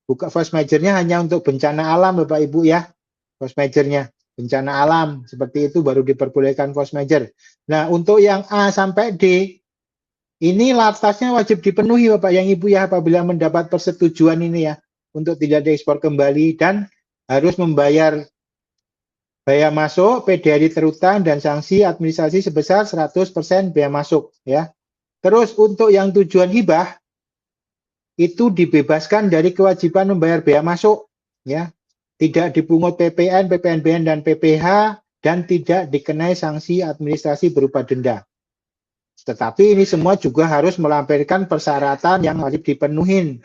buka force majornya hanya untuk bencana alam, Bapak Ibu, ya. Force majornya bencana alam seperti itu baru diperbolehkan force major. Nah, untuk yang A sampai D ini latasnya wajib dipenuhi, Bapak yang Ibu, ya, apabila mendapat persetujuan ini, ya, untuk tidak diekspor kembali, dan harus membayar biaya masuk, PDRI terutang, dan sanksi administrasi sebesar 100% biaya masuk, ya. Terus untuk yang tujuan hibah itu dibebaskan dari kewajiban membayar biaya masuk, ya. Tidak dipungut PPN, PPNBM, dan PPH, dan tidak dikenai sanksi administrasi berupa denda. Tetapi ini semua juga harus melampirkan persyaratan yang wajib dipenuhin,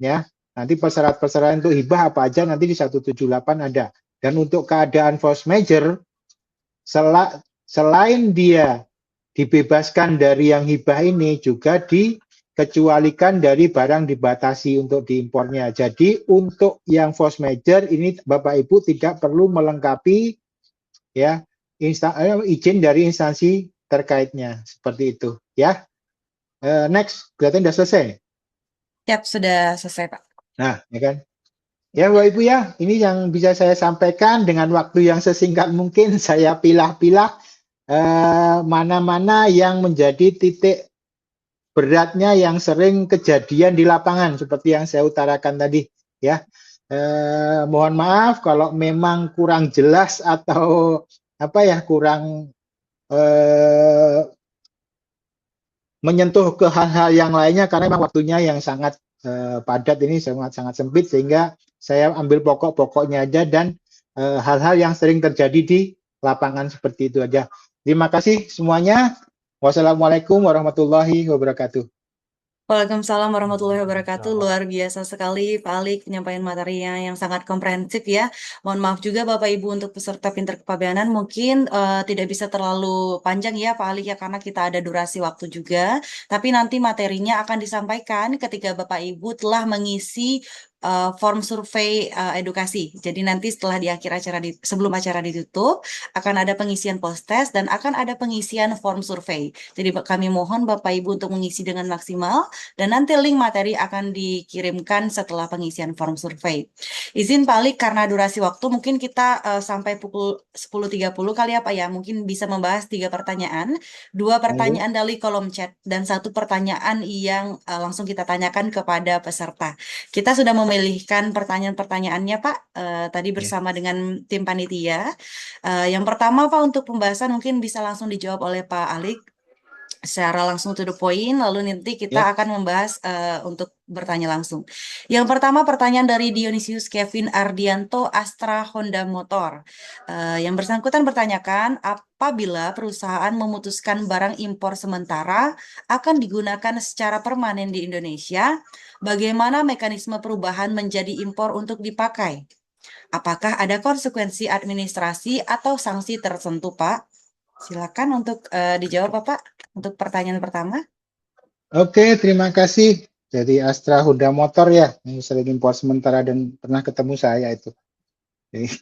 ya. Nanti persyaratan untuk hibah apa aja nanti di 178 ada. Dan untuk keadaan force major, selain dia dibebaskan dari yang hibah ini, juga dikecualikan dari barang dibatasi untuk diimpornya. Jadi untuk yang force major ini Bapak Ibu tidak perlu melengkapi, ya, izin dari instansi terkaitnya, seperti itu, ya. Next, berarti sudah selesai. Yap, sudah selesai Pak. Nah, ya kan. Ya Bapak Ibu, ya, ini yang bisa saya sampaikan dengan waktu yang sesingkat mungkin. Saya pilah-pilah mana-mana yang menjadi titik beratnya yang sering kejadian di lapangan seperti yang saya utarakan tadi, ya. Mohon maaf kalau memang kurang jelas atau apa ya, kurang menyentuh ke hal-hal yang lainnya karena memang waktunya yang sangat padat ini, sangat sempit, sehingga saya ambil pokok-pokoknya aja dan hal-hal yang sering terjadi di lapangan seperti itu aja. Terima kasih semuanya. Wassalamualaikum warahmatullahi wabarakatuh. Waalaikumsalam warahmatullahi wabarakatuh. Luar biasa sekali Pak Ali penyampaian materinya yang sangat komprehensif, ya. Mohon maaf juga Bapak Ibu untuk peserta Pintar Kepabeanan mungkin tidak bisa terlalu panjang, ya Pak Ali, ya, karena kita ada durasi waktu juga. Tapi nanti materinya akan disampaikan ketika Bapak Ibu telah mengisi form survei edukasi. Jadi nanti setelah di akhir acara sebelum acara ditutup akan ada pengisian post test dan akan ada pengisian form survei. Jadi kami mohon Bapak Ibu untuk mengisi dengan maksimal dan nanti link materi akan dikirimkan setelah pengisian form survei. Izin Pak Alik, karena durasi waktu mungkin kita sampai pukul 10.30 kali ya Pak ya. Mungkin bisa membahas 3 pertanyaan, 2 pertanyaan dari kolom chat dan 1 pertanyaan yang langsung kita tanyakan kepada peserta. Kita sudah memilihkan pertanyaan-pertanyaannya Pak, tadi bersama dengan tim panitia. Yang pertama Pak, untuk pembahasan mungkin bisa langsung dijawab oleh Pak Alik secara langsung to the point, lalu nanti kita akan membahas untuk bertanya langsung. Yang pertama pertanyaan dari Dionysius Kevin Ardianto, Astra Honda Motor. Yang bersangkutan bertanyakan, apabila perusahaan memutuskan barang impor sementara akan digunakan secara permanen di Indonesia, bagaimana mekanisme perubahan menjadi impor untuk dipakai? Apakah ada konsekuensi administrasi atau sanksi tertentu, Pak? Silakan untuk dijawab, Bapak, untuk pertanyaan pertama. Oke, terima kasih. Jadi Astra Honda Motor ya, yang sering impor sementara dan pernah ketemu saya itu. Jadi,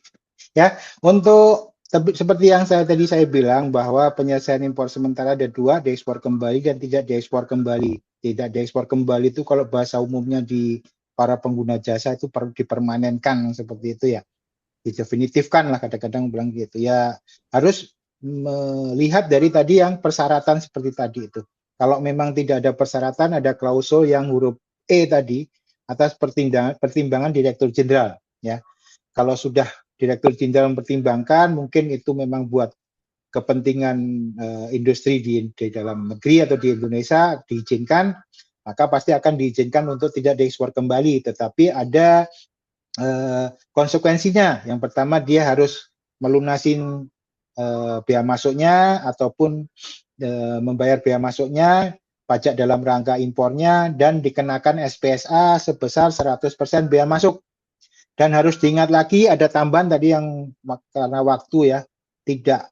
ya, untuk seperti yang tadi saya bilang bahwa penyelesaian impor sementara ada 2, diekspor kembali dan tidak diekspor kembali. Tidak diekspor kembali itu kalau bahasa umumnya di para pengguna jasa itu dipermanenkan seperti itu ya. Didefinitifkan lah kadang-kadang bilang gitu. Ya harus melihat dari tadi yang persyaratan seperti tadi itu. Kalau memang tidak ada persyaratan, ada klausul yang huruf E tadi atas pertimbangan Direktur Jenderal ya. Kalau sudah Direktur Jenderal mempertimbangkan, mungkin itu memang buat kepentingan industri di dalam negeri atau di Indonesia diizinkan, maka pasti akan diizinkan untuk tidak diekspor kembali. Tetapi ada konsekuensinya. Yang pertama dia harus melunasi biaya masuknya ataupun membayar biaya masuknya, pajak dalam rangka impornya, dan dikenakan SPSA sebesar 100% biaya masuk. Dan harus diingat lagi ada tambahan tadi yang karena waktu ya tidak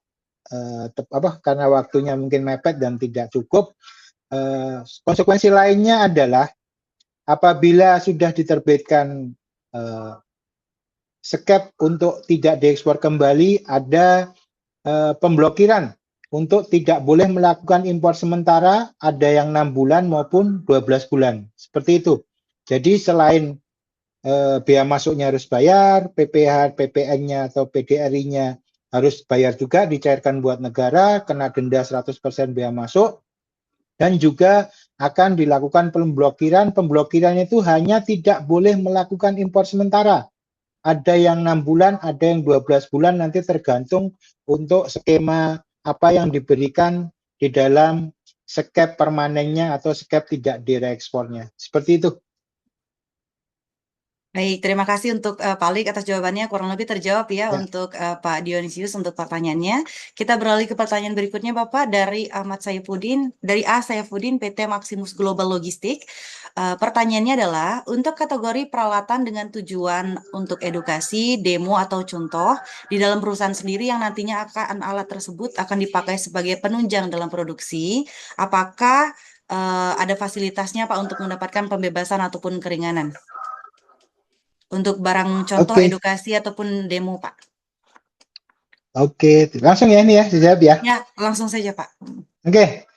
karena waktunya mungkin mepet dan tidak cukup. Konsekuensi lainnya adalah apabila sudah diterbitkan SCAP untuk tidak diekspor kembali, ada pemblokiran untuk tidak boleh melakukan impor sementara, ada yang 6 bulan maupun 12 bulan. Seperti itu. Jadi selain biaya masuknya harus bayar, PPH, PPN-nya atau PDRI-nya harus bayar juga, dicairkan buat negara, kena denda 100% biaya masuk, dan juga akan dilakukan pemblokiran. Pemblokiran itu hanya tidak boleh melakukan impor sementara. Ada yang 6 bulan, ada yang 12 bulan, nanti tergantung untuk skema apa yang diberikan di dalam SCAP permanennya atau SCAP tidak direekspornya. Seperti itu. Baik, terima kasih untuk Pak Alik atas jawabannya. Kurang lebih terjawab ya untuk Pak Dionysius untuk pertanyaannya. Kita beralih ke pertanyaan berikutnya, Bapak, dari Ahmad Saifuddin, dari A. Saifuddin, PT Maximus Global Logistik. Pertanyaannya adalah, untuk kategori peralatan dengan tujuan untuk edukasi, demo, atau contoh, di dalam perusahaan sendiri yang nantinya alat tersebut akan dipakai sebagai penunjang dalam produksi, apakah ada fasilitasnya, Pak, untuk mendapatkan pembebasan ataupun keringanan? Untuk barang contoh edukasi ataupun demo, Pak. Oke, langsung ya ini ya, dijawab ya. Ya, langsung saja, Pak. Oke.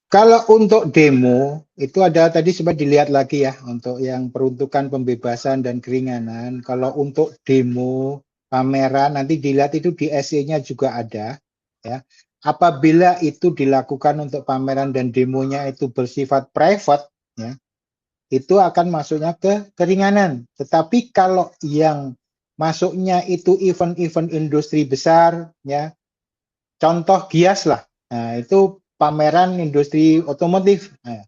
Kalau untuk demo, itu ada tadi sempat dilihat lagi ya, untuk yang peruntukan pembebasan dan keringanan. Kalau untuk demo, pameran, nanti dilihat itu di SE-nya juga ada. Ya. Apabila itu dilakukan untuk pameran dan demonya itu bersifat private, ya, itu akan masuknya ke keringanan. Tetapi kalau yang masuknya itu event-event industri besar, ya, contoh Gias lah, nah, itu pameran industri otomotif, nah,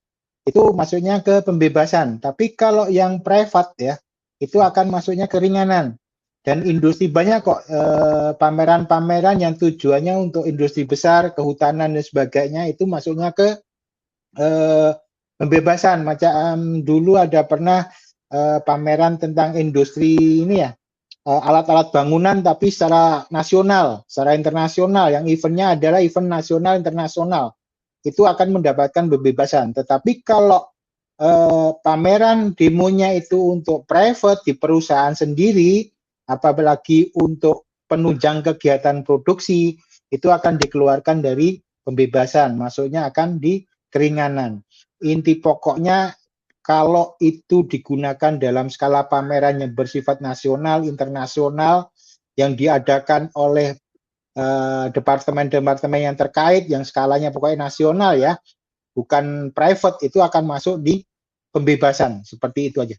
itu masuknya ke pembebasan. Tapi kalau yang private ya, itu akan masuknya keringanan. Dan industri banyak kok pameran-pameran yang tujuannya untuk industri besar, kehutanan dan sebagainya, itu masuknya ke pembebasan. Macam dulu ada pernah pameran tentang industri ini ya, alat-alat bangunan tapi secara nasional, secara internasional, yang eventnya adalah event nasional internasional, itu akan mendapatkan pembebasan. Tetapi kalau pameran demonya itu untuk private di perusahaan sendiri, apalagi untuk penunjang kegiatan produksi, itu akan dikeluarkan dari pembebasan, maksudnya akan di keringanan. Inti pokoknya kalau itu digunakan dalam skala pameran yang bersifat nasional, internasional, yang diadakan oleh departemen-departemen yang terkait, yang skalanya pokoknya nasional ya, bukan private, itu akan masuk di pembebasan. Seperti itu aja.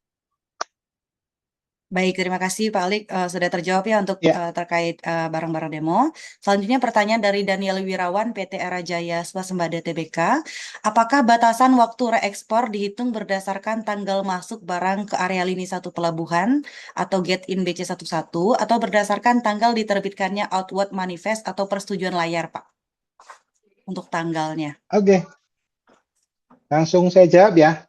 Baik, terima kasih Pak Alik. Sudah terjawab ya untuk terkait barang-barang demo. Selanjutnya pertanyaan dari Daniel Wirawan, PT Era Jaya Swasembada Tbk. Apakah batasan waktu reekspor dihitung berdasarkan tanggal masuk barang ke area lini 1 pelabuhan atau gate in BC11 atau berdasarkan tanggal diterbitkannya outward manifest atau persetujuan layar, Pak? Untuk tanggalnya. Oke. Langsung saya jawab ya.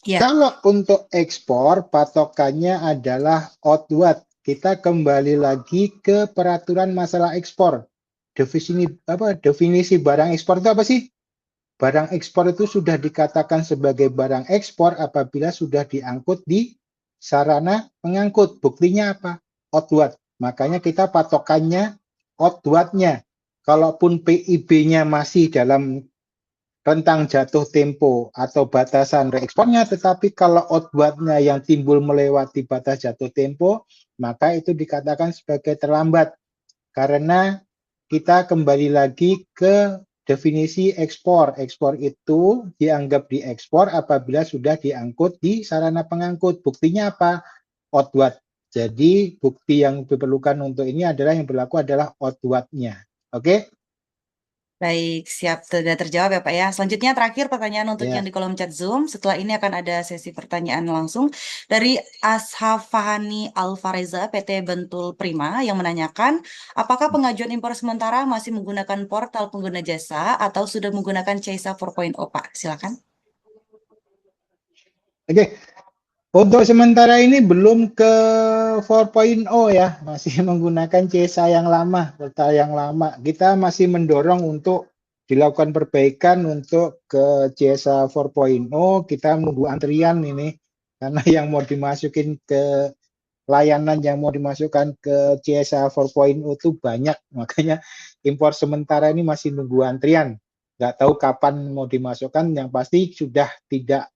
Ya. Kalau untuk ekspor, patokannya adalah outward. Kita kembali lagi ke peraturan masalah ekspor. Definisi barang ekspor itu apa sih? Barang ekspor itu sudah dikatakan sebagai barang ekspor apabila sudah diangkut di sarana pengangkut. Buktinya apa? Outward. Makanya kita patokannya outwardnya. Kalaupun PIB-nya masih dalam rentang jatuh tempo atau batasan reekspornya, tetapi kalau outward-nya yang timbul melewati batas jatuh tempo, maka itu dikatakan sebagai terlambat. Karena kita kembali lagi ke definisi ekspor. Ekspor itu dianggap diekspor apabila sudah diangkut di sarana pengangkut. Buktinya apa? Outward. Jadi bukti yang diperlukan untuk ini adalah yang berlaku adalah outward-nya. Oke? Baik, siap. Sudah terjawab ya Pak ya. Selanjutnya terakhir pertanyaan untuk yang di kolom chat Zoom. Setelah ini akan ada sesi pertanyaan langsung dari Ashafahani Alfareza PT Bentul Prima yang menanyakan apakah pengajuan impor sementara masih menggunakan portal pengguna jasa atau sudah menggunakan CESA 4.0 Pak? Silakan. Oke. Untuk sementara ini belum ke 4.0 ya, masih menggunakan CESA yang lama, portal yang lama. Kita masih mendorong untuk dilakukan perbaikan untuk ke CESA 4.0. Kita menunggu antrian ini, karena yang mau dimasukin ke layanan yang mau dimasukkan ke CESA 4.0 itu banyak, makanya impor sementara ini masih nunggu antrian. Nggak tahu kapan mau dimasukkan, yang pasti sudah tidak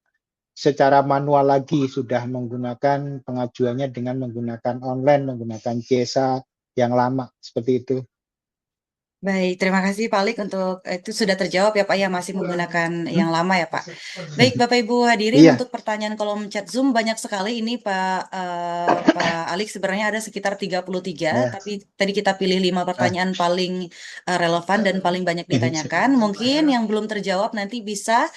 secara manual lagi, sudah menggunakan pengajuannya dengan menggunakan online, menggunakan CESA yang lama, seperti itu. Baik, terima kasih Pak Alik untuk itu sudah terjawab ya Pak ya, masih menggunakan yang lama ya Pak. Baik Bapak Ibu hadirin, untuk pertanyaan kolom chat Zoom banyak sekali ini Pak Alik, sebenarnya ada sekitar 33, tapi tadi kita pilih 5 pertanyaan paling relevan dan paling banyak ditanyakan. Mungkin yang belum terjawab nanti bisa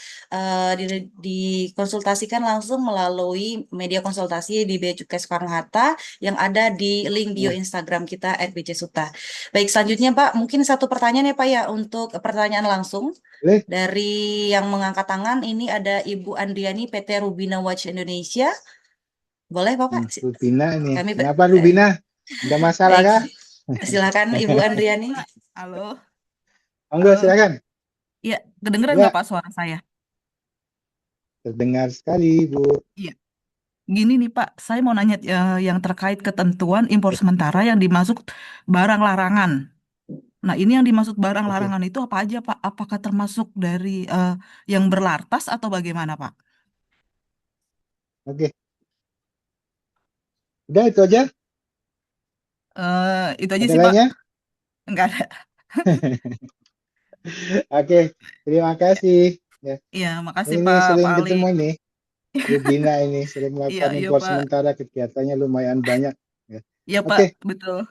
dikonsultasikan langsung melalui media konsultasi di Bea Cukai Soekarno-Hatta yang ada di link bio Instagram kita @bcsuta. Baik, selanjutnya Pak, mungkin satu pertanyaan ya Pak ya untuk pertanyaan langsung dari yang mengangkat tangan. Ini ada Ibu Andriani PT Rubina Watch Indonesia. Boleh Bapak? Rubina ini. Kenapa Rubina? Ada masalah kah? Silakan Ibu Andriani. Halo. Monggo silakan. Iya, kedengeran nggak Pak suara saya? Terdengar sekali, Bu. Iya. Gini nih Pak, saya mau nanya yang terkait ketentuan impor sementara yang dimasuk barang larangan. Nah, ini yang dimaksud barang larangan itu apa aja, Pak? Apakah termasuk dari yang berlartas atau bagaimana, Pak? Oke. Udah itu aja? Itu aja ada sih, lainnya? Pak. Enggak ada. Oke, terima kasih. Iya, makasih ini Pak sering Alik. ketemu ini. Rubina ini sering melakukan Iya, impor Pak. sementara, kegiatannya lumayan banyak. Iya, Pak, Oke. betul.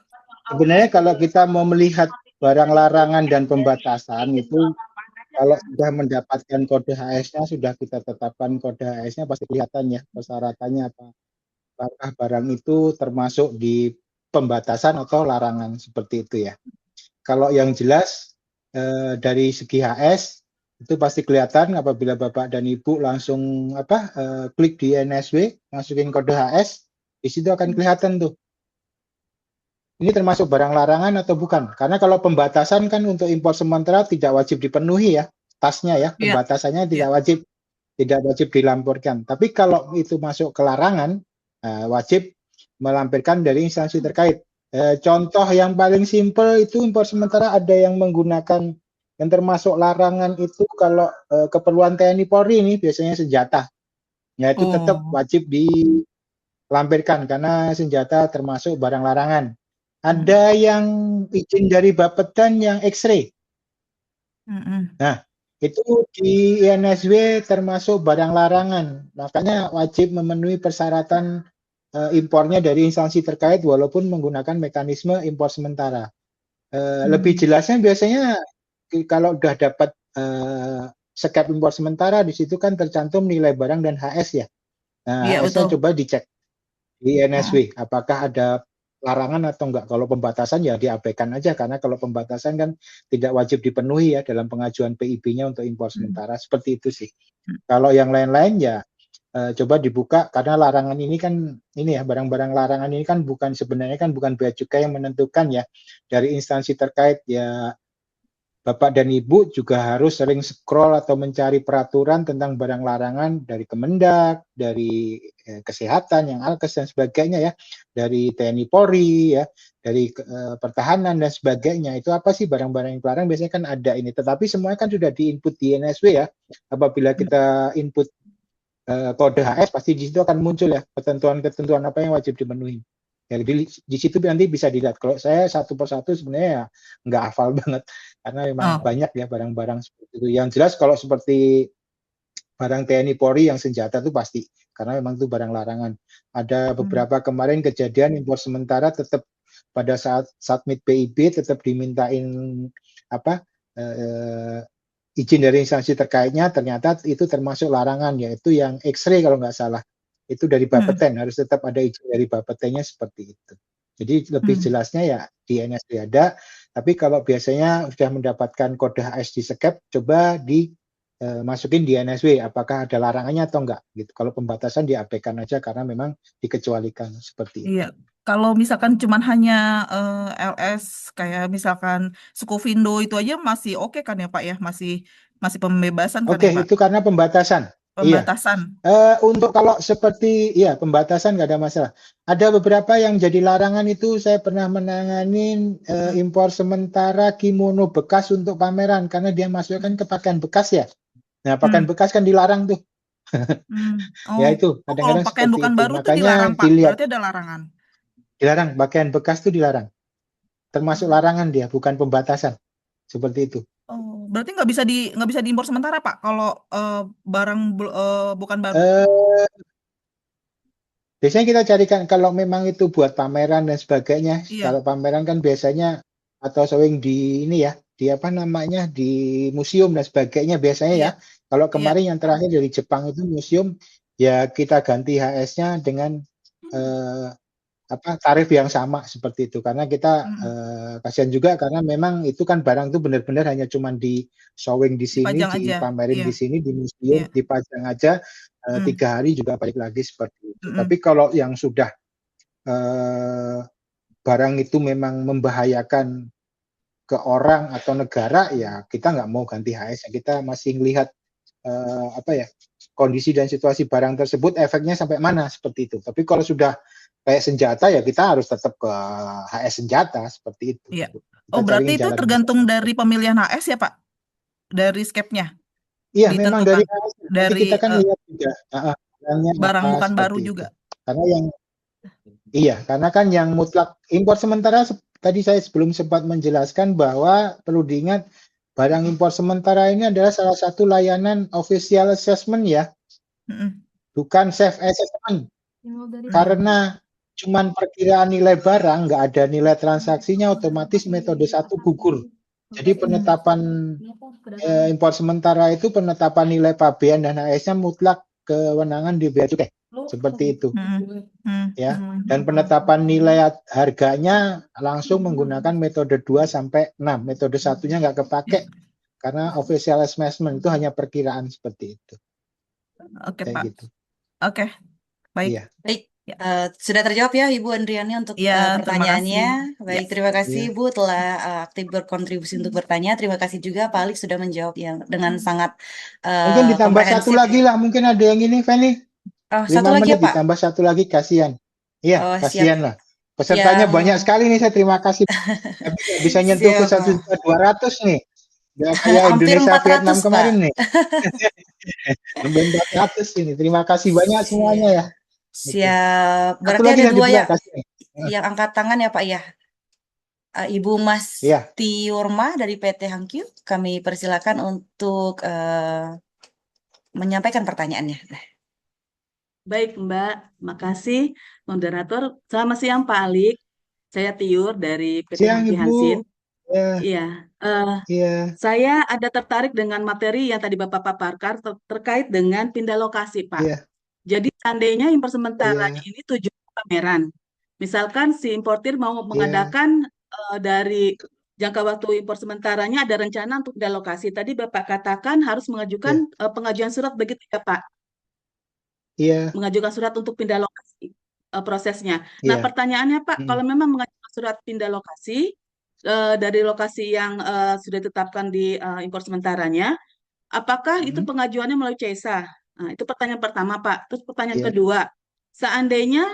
Sebenarnya kalau kita mau melihat barang larangan dan pembatasan itu, kalau sudah mendapatkan kode HS-nya, sudah kita tetapkan kode HS-nya, pasti kelihatan ya persyaratannya apa. Apakah barang itu termasuk di pembatasan atau larangan, seperti itu ya. Kalau yang jelas dari segi HS itu pasti kelihatan apabila Bapak dan Ibu langsung klik di NSW, masukin kode HS, di situ akan kelihatan tuh. Ini termasuk barang larangan atau bukan? Karena kalau pembatasan kan untuk impor sementara tidak wajib dipenuhi ya, tasnya ya, pembatasannya tidak wajib. tidak wajib dilaporkan. Tapi kalau itu masuk ke larangan, wajib melampirkan dari instansi terkait. Contoh yang paling simpel itu impor sementara ada yang menggunakan yang termasuk larangan itu kalau keperluan TNI Polri ini biasanya senjata. Ya itu tetap wajib dilampirkan karena senjata termasuk barang larangan. Ada yang izin dari Bapeten yang X-ray. Nah, itu di INSW termasuk barang larangan. Makanya wajib memenuhi persyaratan impornya dari instansi terkait walaupun menggunakan mekanisme impor sementara. Lebih jelasnya biasanya kalau udah dapat skep impor sementara di situ kan tercantum nilai barang dan HS ya. Nah, Iya, HS-nya betul. coba dicek di INSW apakah ada larangan atau enggak. Kalau pembatasan ya diabaikan aja karena kalau pembatasan kan tidak wajib dipenuhi ya dalam pengajuan PIB-nya untuk impor sementara. Seperti itu sih. Kalau yang lain-lain ya coba dibuka karena larangan ini kan ini ya barang-barang larangan ini kan sebenarnya bukan bea cukai yang menentukan ya, dari instansi terkait ya. Bapak dan Ibu juga harus sering scroll atau mencari peraturan tentang barang larangan dari Kemendak, dari kesehatan yang Alkes dan sebagainya ya, dari TNI Polri ya, dari pertahanan dan sebagainya. Itu apa sih barang-barang yang dilarang? Biasanya kan ada ini, tetapi semuanya kan sudah diinput di NSW ya. Apabila kita input kode HS pasti di situ akan muncul ya ketentuan-ketentuan apa yang wajib dipenuhi. Ya, di situ nanti bisa dilihat. Kalau saya satu persatu sebenarnya ya nggak hafal banget karena memang banyak ya barang-barang seperti itu. Yang jelas kalau seperti barang TNI Polri yang senjata itu pasti karena memang itu barang larangan. Ada beberapa kemarin kejadian impor sementara tetap pada saat submit PIB tetap dimintain izin dari instansi terkaitnya, ternyata itu termasuk larangan, yaitu yang X-ray kalau nggak salah. Itu dari Bapeten, harus tetap ada izin dari Bapetennya seperti itu. Jadi lebih jelasnya ya di NSW ada, tapi kalau biasanya sudah mendapatkan kode HS di skep, coba dimasukin di NSW, apakah ada larangannya atau enggak. Gitu. Kalau pembatasan diabaikan aja karena memang dikecualikan seperti itu. Iya, kalau misalkan cuman hanya LS kayak misalkan Sukovindo itu aja masih oke kan ya Pak ya, masih pembebasan kan Oke, ya Pak? itu karena pembatasan. Iya. Pembatasan. Untuk kalau seperti ya pembatasan nggak ada masalah. Ada beberapa yang jadi larangan itu saya pernah menanganin impor sementara kimono bekas untuk pameran karena dia masukkan ke pakaian bekas ya. Nah pakaian bekas kan dilarang tuh. Ya itu kalau kadang-kadang pakaian seperti bukan itu. baru tuh Makanya dilarang Pak, dilihat berarti ada larangan. dilarang pakaian bekas tuh dilarang. Termasuk larangan dia, bukan pembatasan. Seperti itu. Oh, berarti nggak bisa diimpor sementara Pak kalau barang bukan baru. Biasanya kita carikan kalau memang itu buat pameran dan sebagainya. Iya. Kalau pameran kan biasanya atau showing di ini ya, di apa namanya di museum dan sebagainya biasanya ya. Kalau kemarin yang terakhir dari Jepang itu museum ya kita ganti HS-nya dengan tarif yang sama seperti itu karena kita kasihan juga karena memang itu kan barang itu benar-benar hanya cuman di showing di sini, Dipajang aja. dipamerin Iya. di sini di museum, dipajang aja 3 hari juga balik lagi seperti itu. Tapi kalau yang sudah barang itu memang membahayakan ke orang atau negara ya kita nggak mau ganti HS, kita masih melihat kondisi dan situasi barang tersebut efeknya sampai mana seperti itu. Tapi kalau sudah kayak senjata ya kita harus tetap ke HS senjata seperti itu. Iya. Oh berarti itu tergantung dari pemilihan HS ya Pak? Dari skepnya? Iya memang dari HS. Dari kita kan lihat juga barang bukan baru juga. Karena kan yang mutlak impor sementara tadi saya sebelum sempat menjelaskan bahwa perlu diingat barang impor sementara ini adalah salah satu layanan official assessment ya. Bukan self assessment. Karena cuman perkiraan nilai barang, nggak ada nilai transaksinya, otomatis metode 1 gugur. Jadi penetapan impor sementara itu penetapan nilai pabean dan HS-nya mutlak kewenangan di bea cukai. Seperti itu. Ya. Dan penetapan nilai harganya langsung menggunakan metode 2 sampai 6. Metode 1-nya nggak kepake karena official assessment itu hanya perkiraan seperti itu. Oke, Kayak Pak. gitu. Oke. Baik. Iya. Baik, Sudah terjawab ya Ibu Andriani untuk Ya, terima kasih. pertanyaannya. Ya. Baik, terima kasih Iya. Ibu telah aktif berkontribusi untuk bertanya. Terima kasih juga Pak Alik sudah menjawab yang dengan sangat Mungkin ditambah satu komprehensif. lagi lah, mungkin ada yang ini, Feni. Oh, satu 5 lagi ya menit Pak. ditambah satu lagi, kasihan. Iya, Oh, siap. kasihan lah. Pesertanya Yang banyak sekali nih, saya terima kasih. Tapi nggak bisa nyentuh ke siap Pak. 1.200.000 nih. Ya, kayak Hampir Indonesia 400 Vietnam Pak. kemarin nih. Hampir 400 ini. Terima kasih banyak semuanya ya. Siap. Satu Berarti lagi ada tadi dua pula, ya kasih nih. yang angkat tangan ya Pak ya. Ibu Mas Iya. Tiurma dari PT Hangkyu, kami persilakan untuk menyampaikan pertanyaannya. Baik Mbak, makasih moderator. Selamat siang Pak Alik. Saya Tiur dari PT Siang Hangki Ibu. Hansin. Ya, Iya, iya, saya ada tertarik dengan materi yang tadi Bapak paparkan terkait dengan pindah lokasi, Pak. iya, Jadi seandainya impor sementaranya iya, ini tujuan pameran. Misalkan si importir mau iya, mengadakan dari jangka waktu impor sementaranya ada rencana untuk pindah lokasi. Tadi Bapak katakan harus iya, mengajukan pengajuan surat begitu ya, Pak? iya, Mengajukan surat untuk pindah lokasi prosesnya. Nah, iya. pertanyaannya Pak, kalau memang mengajukan surat pindah lokasi dari lokasi yang sudah ditetapkan di impor sementaranya, apakah itu pengajuannya melalui CESA? Nah, itu pertanyaan pertama, Pak. Terus pertanyaan Iya. kedua, seandainya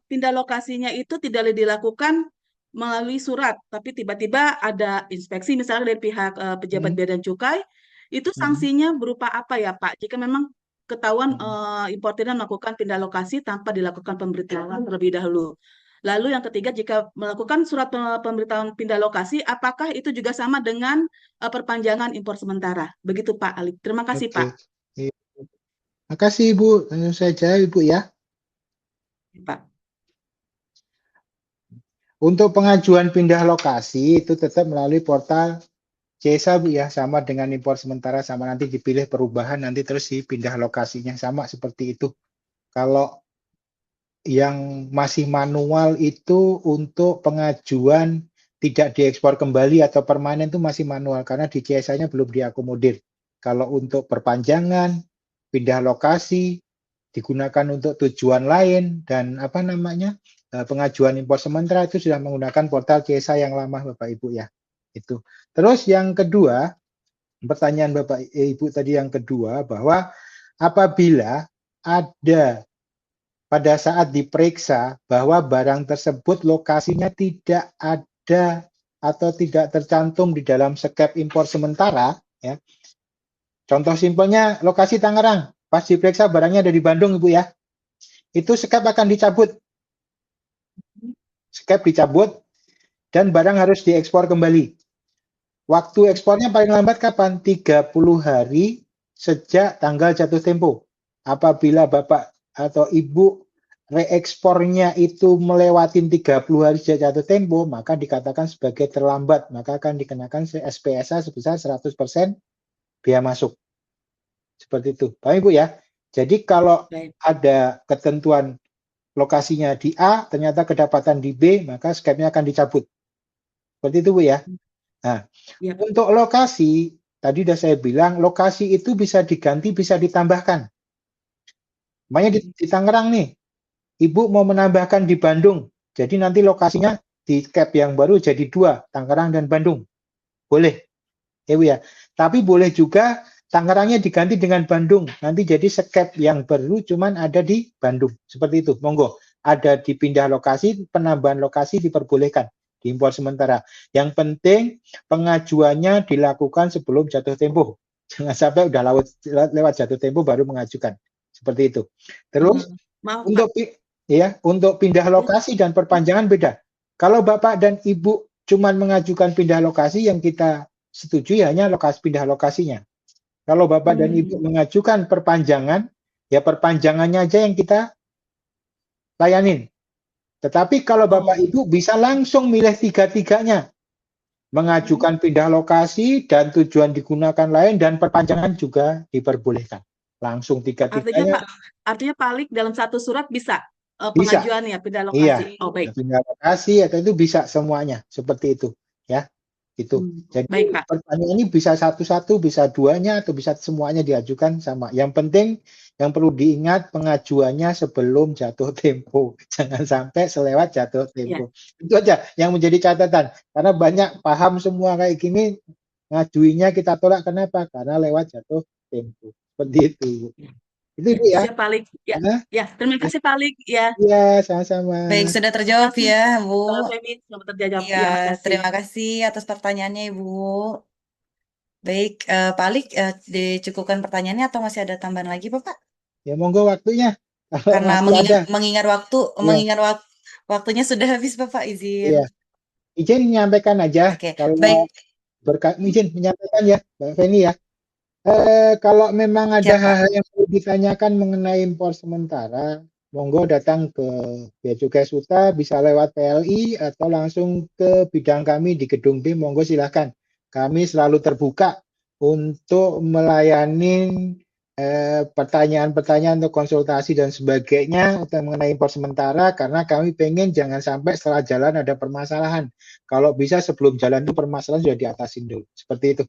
pindah lokasinya itu tidak dilakukan melalui surat, tapi tiba-tiba ada inspeksi misalnya dari pihak pejabat bea dan cukai, itu sanksinya berupa apa ya, Pak? Jika memang ketahuan importirnya melakukan pindah lokasi tanpa dilakukan pemberitahuan terlebih dahulu. Lalu yang ketiga, jika melakukan surat pemberitahuan pindah lokasi, apakah itu juga sama dengan perpanjangan impor sementara? Begitu Pak Alik. Terima kasih Oke. Pak. Iya. Makasih Ibu, tentu saja Ibu ya. Pak. Untuk pengajuan pindah lokasi itu tetap melalui portal CESA Bu ya, sama dengan impor sementara, sama nanti dipilih perubahan, nanti terus dipindah lokasinya, sama seperti itu. Kalau yang masih manual itu untuk pengajuan tidak diekspor kembali atau permanen itu masih manual, karena di CESA-nya belum diakomodir. Kalau untuk perpanjangan, pindah lokasi, digunakan untuk tujuan lain, dan apa namanya, pengajuan impor sementara itu sudah menggunakan portal CESA yang lama Bapak Ibu ya. Itu. Terus yang kedua, pertanyaan Bapak Ibu tadi yang kedua, bahwa apabila ada pada saat diperiksa bahwa barang tersebut lokasinya tidak ada atau tidak tercantum di dalam skep impor sementara, ya. Contoh simpelnya lokasi Tangerang, pas diperiksa barangnya ada di Bandung Ibu ya, itu skep akan dicabut. Skep dicabut dan barang harus diekspor kembali. Waktu ekspornya paling lambat kapan? 30 hari sejak tanggal jatuh tempo. Apabila Bapak atau Ibu reekspornya itu melewati 30 hari sejak jatuh tempo, maka dikatakan sebagai terlambat. Maka akan dikenakan SPSA sebesar 100% biaya masuk. Seperti itu. Paham Ibu ya? Jadi kalau ada ketentuan lokasinya di A, ternyata kedapatan di B, maka skepnya akan dicabut. Seperti itu Bu ya. Nah, untuk lokasi, tadi sudah saya bilang, lokasi itu bisa diganti, bisa ditambahkan. Makanya di Tangerang nih, Ibu mau menambahkan di Bandung, jadi nanti lokasinya di cap yang baru jadi 2, Tangerang dan Bandung. Boleh, ya Bu ya. Tapi boleh juga Tangerangnya diganti dengan Bandung, nanti jadi skep yang baru cuman ada di Bandung. Seperti itu, monggo. Ada dipindah lokasi, penambahan lokasi diperbolehkan. Impor sementara. Yang penting pengajuannya dilakukan sebelum jatuh tempo. Jangan sampai udah lewat jatuh tempo baru mengajukan. Seperti itu. Terus untuk pindah lokasi dan perpanjangan beda. Kalau Bapak dan Ibu cuma mengajukan pindah lokasi, yang kita setujui hanya pindah lokasinya. Kalau Bapak dan Ibu mengajukan perpanjangan, ya perpanjangannya aja yang kita layanin. Tetapi kalau Bapak Ibu bisa langsung milih tiga-tiganya, mengajukan pindah lokasi dan tujuan digunakan lain dan perpanjangan juga diperbolehkan. Langsung tiga-tiganya. Artinya Pak Alik dalam satu surat bisa pengajuannya pindah lokasi. Iya, pindah lokasi atau itu bisa semuanya seperti itu, ya. gitu. Jadi Baik, Pak. pertanyaan ini bisa satu-satu, bisa duanya, atau bisa semuanya diajukan sama. Yang penting yang perlu diingat pengajuannya sebelum jatuh tempo. Jangan sampai selewat jatuh Ya. tempo. Itu aja yang menjadi catatan. Karena banyak paham semua kayak gini, ngajuinya kita tolak. Kenapa? Karena lewat jatuh tempo. Seperti itu. Itu Ibu ya. Siap, Pak Alik. Ya, Nah, ya. Terima kasih, Pak Alik. Ya. iya, sama-sama. Baik, sudah Terima terjawab kasih, ya, Bu. Mbak Femi. Selamat terjawab. Iya, Ya, makasih. terima kasih atas pertanyaannya, Ibu. Baik, Pak Alik, dicukupkan pertanyaannya atau masih ada tambahan lagi, Bapak? Ya monggo waktunya. Kalau Karena masih ada. mengingat waktunya sudah habis, Bapak, izin. Iya. Izin menyampaikan aja. Oke, Kalau baik. izin menyampaikan ya, Mbak Feni ya. Kalau memang ada Siap, Pak. hal-hal yang perlu ditanyakan mengenai impor sementara, monggo datang ke Bea Cukai Suta, bisa lewat PLI atau langsung ke bidang kami di Gedung B, monggo silahkan. Kami selalu terbuka untuk melayani pertanyaan-pertanyaan untuk konsultasi dan sebagainya untuk mengenai impor sementara, karena kami pengen jangan sampai setelah jalan ada permasalahan. Kalau bisa sebelum jalan itu permasalahan sudah diatasin dulu. Seperti itu.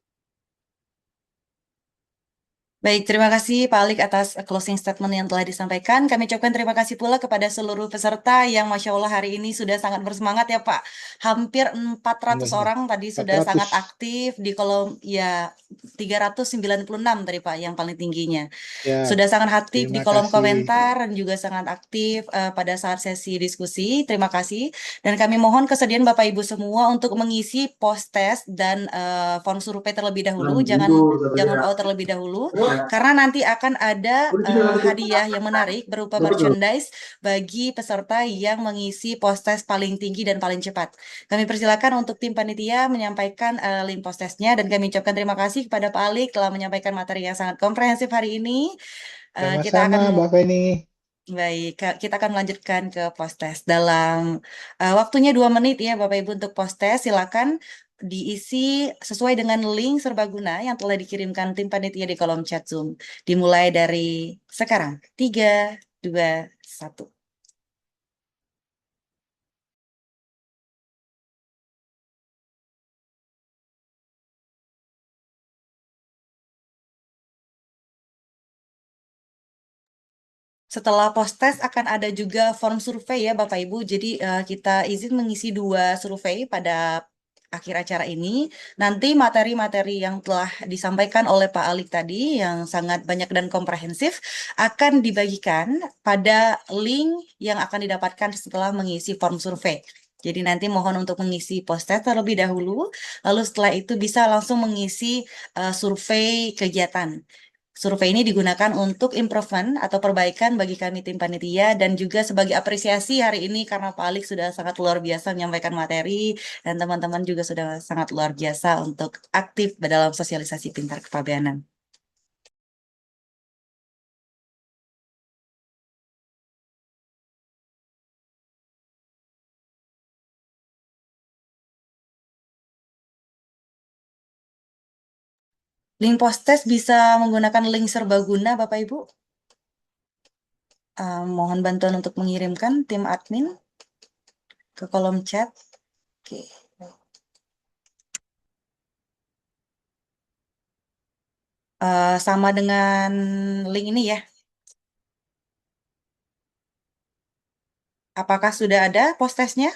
Baik, terima kasih Pak Alik atas closing statement yang telah disampaikan. Kami ucapkan terima kasih pula kepada seluruh peserta yang Masya Allah hari ini sudah sangat bersemangat ya Pak. Hampir 400 orang tadi sudah 400. sangat aktif di kolom, ya 396 tadi Pak yang paling tingginya. Ya, Sudah sangat aktif di terima kolom kasih. komentar dan juga sangat aktif pada saat sesi diskusi. Terima kasih. Dan kami mohon kesediaan Bapak Ibu semua untuk mengisi post-test dan form survei terlebih dahulu. Jangan out terlebih dahulu. Karena nanti akan ada hadiah yang menarik berupa merchandise bagi peserta yang mengisi post-test paling tinggi dan paling cepat. Kami persilakan untuk tim panitia menyampaikan link post-testnya, dan kami ucapkan terima kasih kepada Pak Alik telah menyampaikan materi yang sangat komprehensif hari ini. Kita Sama-sama, akan Mbak Feni. Baik, kita akan melanjutkan ke post-test dalam waktunya 2 menit ya Bapak Ibu untuk post-test. Silakan diisi sesuai dengan link serbaguna yang telah dikirimkan tim panitia di kolom chat Zoom. Dimulai dari sekarang. 3, 2, 1. Setelah post-test akan ada juga form survei ya Bapak Ibu. Jadi kita izin mengisi 2 survei pada akhir acara ini. Nanti materi-materi yang telah disampaikan oleh Pak Alik tadi yang sangat banyak dan komprehensif akan dibagikan pada link yang akan didapatkan setelah mengisi form survei. Jadi nanti mohon untuk mengisi post-test terlebih dahulu, lalu setelah itu bisa langsung mengisi survei kegiatan. Survei ini digunakan untuk improvement atau perbaikan bagi kami tim panitia dan juga sebagai apresiasi hari ini karena Pak Alik sudah sangat luar biasa menyampaikan materi dan teman-teman juga sudah sangat luar biasa untuk aktif dalam sosialisasi pintar kepabeanan. Link post-test bisa menggunakan link serbaguna Bapak Ibu. Mohon bantuan untuk mengirimkan tim admin ke kolom chat. Oke. Sama dengan link ini ya. Apakah sudah ada post-testnya?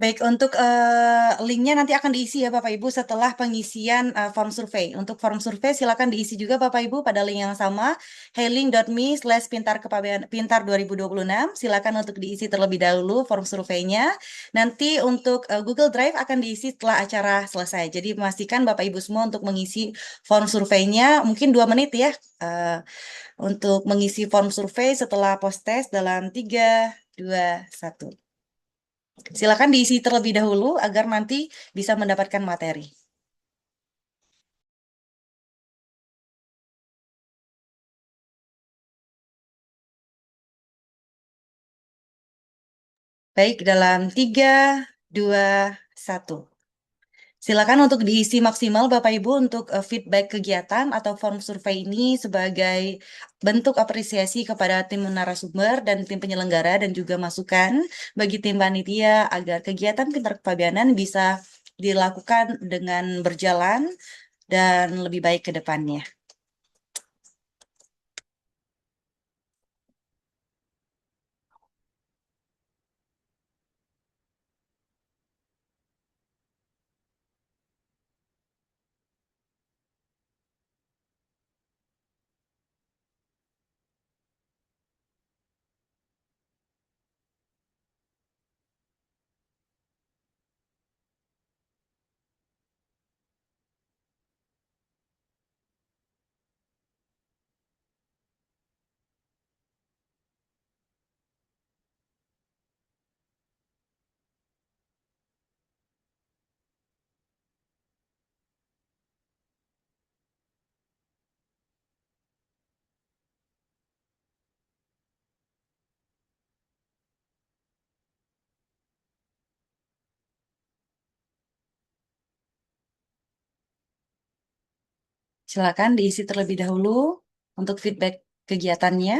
Baik, untuk linknya nanti akan diisi ya Bapak Ibu setelah pengisian form survei. Untuk form survei silakan diisi juga Bapak Ibu pada link yang sama, heylink.me/pintar 2026. Silakan untuk diisi terlebih dahulu form surveinya. Nanti untuk Google Drive akan diisi setelah acara selesai. Jadi pastikan Bapak Ibu semua untuk mengisi form surveinya mungkin 2 menit ya. Untuk mengisi form survei setelah post test dalam 3, 2, 1. Silakan diisi terlebih dahulu agar nanti bisa mendapatkan materi. Baik, dalam 3, 2, 1. Silakan untuk diisi maksimal Bapak Ibu untuk feedback kegiatan atau form survei ini sebagai bentuk apresiasi kepada tim narasumber dan tim penyelenggara dan juga masukan bagi tim panitia agar kegiatan Pintar Kepabianan bisa dilakukan dengan berjalan dan lebih baik ke depannya. Silakan diisi terlebih dahulu untuk feedback kegiatannya.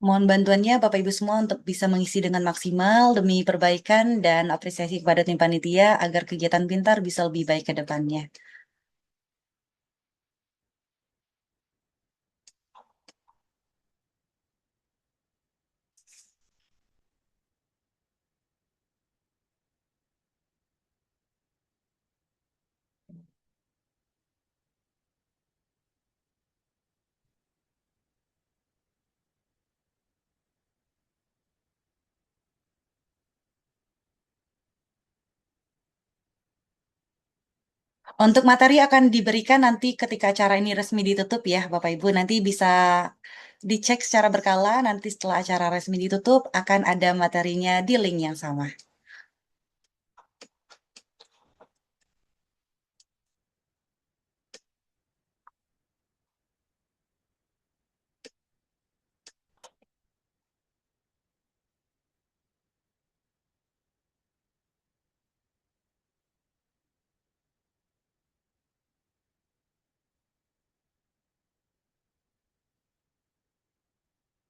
Mohon bantuannya Bapak Ibu semua untuk bisa mengisi dengan maksimal demi perbaikan dan apresiasi kepada tim panitia agar kegiatan pintar bisa lebih baik ke depannya. Untuk materi akan diberikan nanti ketika acara ini resmi ditutup ya Bapak Ibu. Nanti bisa dicek secara berkala, nanti setelah acara resmi ditutup akan ada materinya di link yang sama.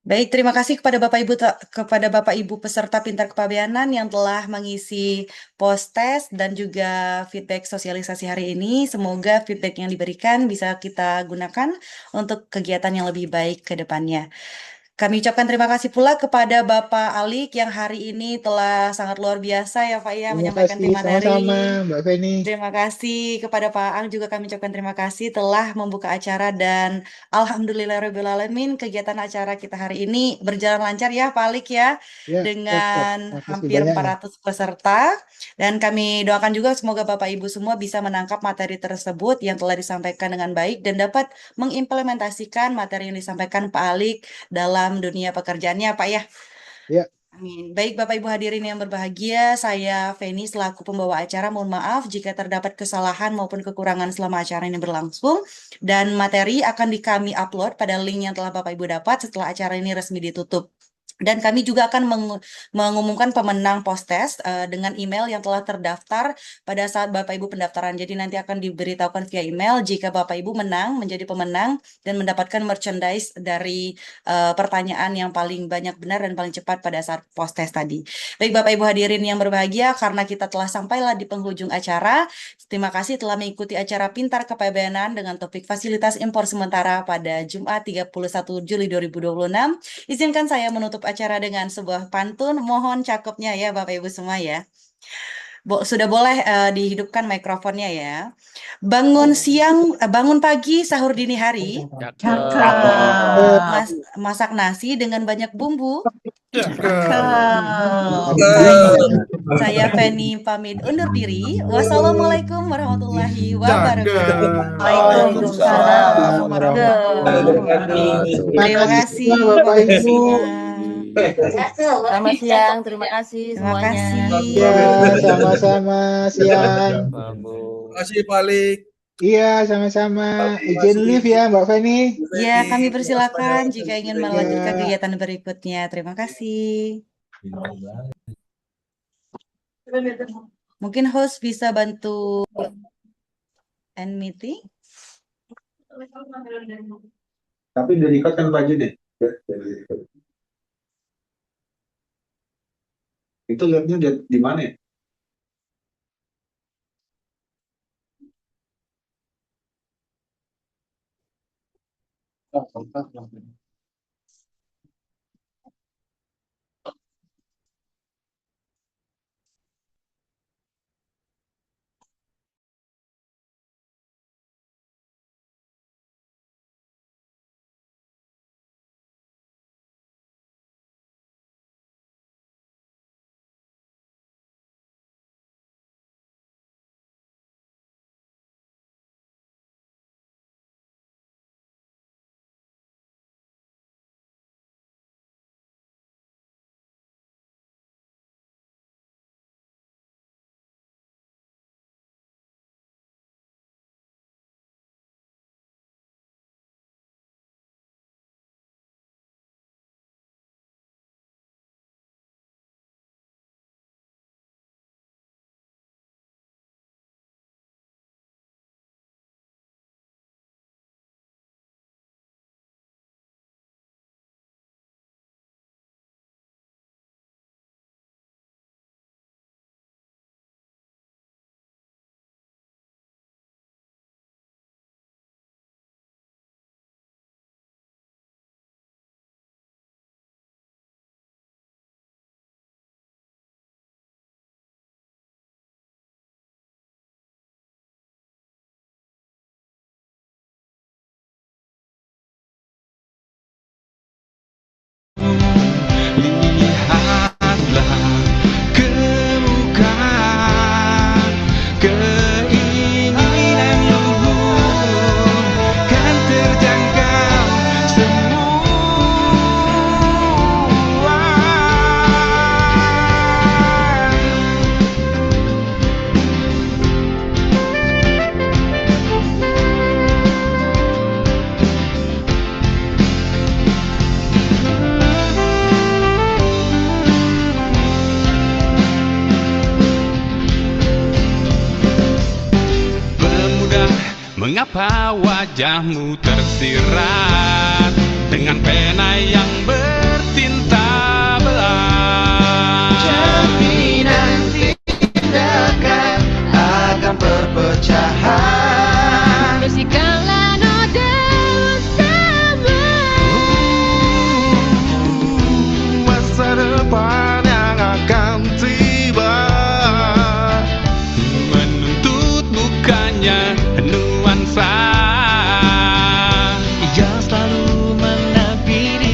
Baik, terima kasih kepada Bapak Ibu peserta Pintar Kepabianan yang telah mengisi post test dan juga feedback sosialisasi hari ini. Semoga feedback yang diberikan bisa kita gunakan untuk kegiatan yang lebih baik ke depannya. Kami ucapkan terima kasih pula kepada Bapak Alik yang hari ini telah sangat luar biasa ya Pak ya Terima menyampaikan kasih tim materi. sama-sama Mbak Feni. Terima kasih kepada Pak Ang juga kami ucapkan terima kasih telah membuka acara dan alhamdulillahirobbilalamin kegiatan acara kita hari ini berjalan lancar ya Pak Alik ya Ya, siap. dengan Makasih hampir banyak ya. 400 peserta dan kami doakan juga semoga Bapak Ibu semua bisa menangkap materi tersebut yang telah disampaikan dengan baik dan dapat mengimplementasikan materi yang disampaikan Pak Alik dalam dunia pekerjaannya Pak ya. Ya. Amin. Baik Bapak Ibu hadirin yang berbahagia, saya Feni selaku pembawa acara mohon maaf jika terdapat kesalahan maupun kekurangan selama acara ini berlangsung dan materi akan kami upload pada link yang telah Bapak Ibu dapat setelah acara ini resmi ditutup. Dan kami juga akan mengumumkan pemenang post-test dengan email yang telah terdaftar pada saat Bapak Ibu pendaftaran. Jadi nanti akan diberitahukan via email jika Bapak Ibu menang, menjadi pemenang, dan mendapatkan merchandise dari pertanyaan yang paling banyak benar dan paling cepat pada saat post-test tadi. Baik Bapak Ibu hadirin yang berbahagia, karena kita telah sampailah di penghujung acara, terima kasih telah mengikuti acara Pintar Kepabianan dengan topik fasilitas impor sementara pada Jumat 31 Juli 2026. Izinkan saya menutup acara dengan sebuah pantun, mohon cakepnya ya Bapak Ibu semua ya. Sudah boleh dihidupkan mikrofonnya ya. Bangun pagi, sahur dini hari, masak nasi dengan banyak bumbu. Saya Feni pamit undur diri. Wassalamualaikum warahmatullahi wabarakatuh. Waalaikumsalam warahmatullahi wabarakatuh. Terima kasih Bapak Ibu. Selamat siang, terima kasih semuanya. Ya, sama-sama siang. Terima kasih Pak Alik. Iya, sama-sama. Izin live ya, Mbak Feni. Ya, kami persilakan jika ingin melanjutkan kegiatan berikutnya. Terima kasih. Mungkin host bisa bantu end meeting? Tapi dari kan baju deh. Itu lihatnya di mana ya? Mengapa wajahmu tersirat dengan pena yang bertinta belang? Jaminan tindakan akan perpecahan. Bersihkanlah noda bersama. Masa depan yang akan tiba menuntut bukannya nuansa yang selalu menampilkan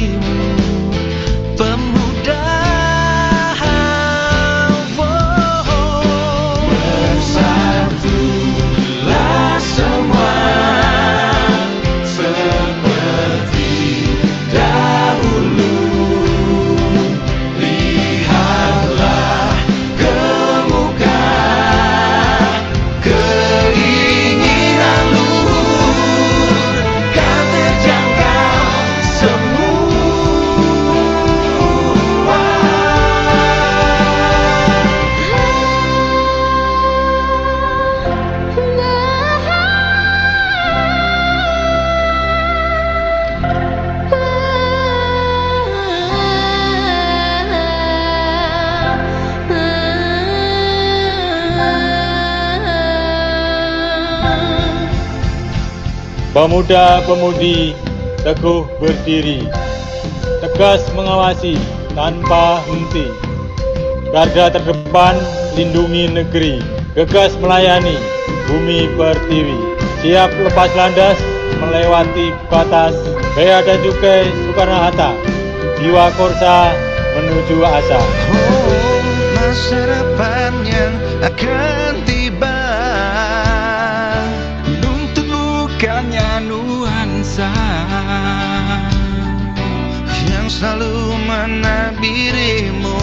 Pemuda-pemudi teguh berdiri, tegas mengawasi tanpa henti. garda terdepan, lindungi negeri, gegas melayani, bumi pertiwi, siap lepas landas, melewati batas, bea dan cukai Soekarno-Hatta, jiwa korsa menuju asa. Oh, masa depan yang akan tiba, nuntut bukannya nuansa yang selalu menabirimu.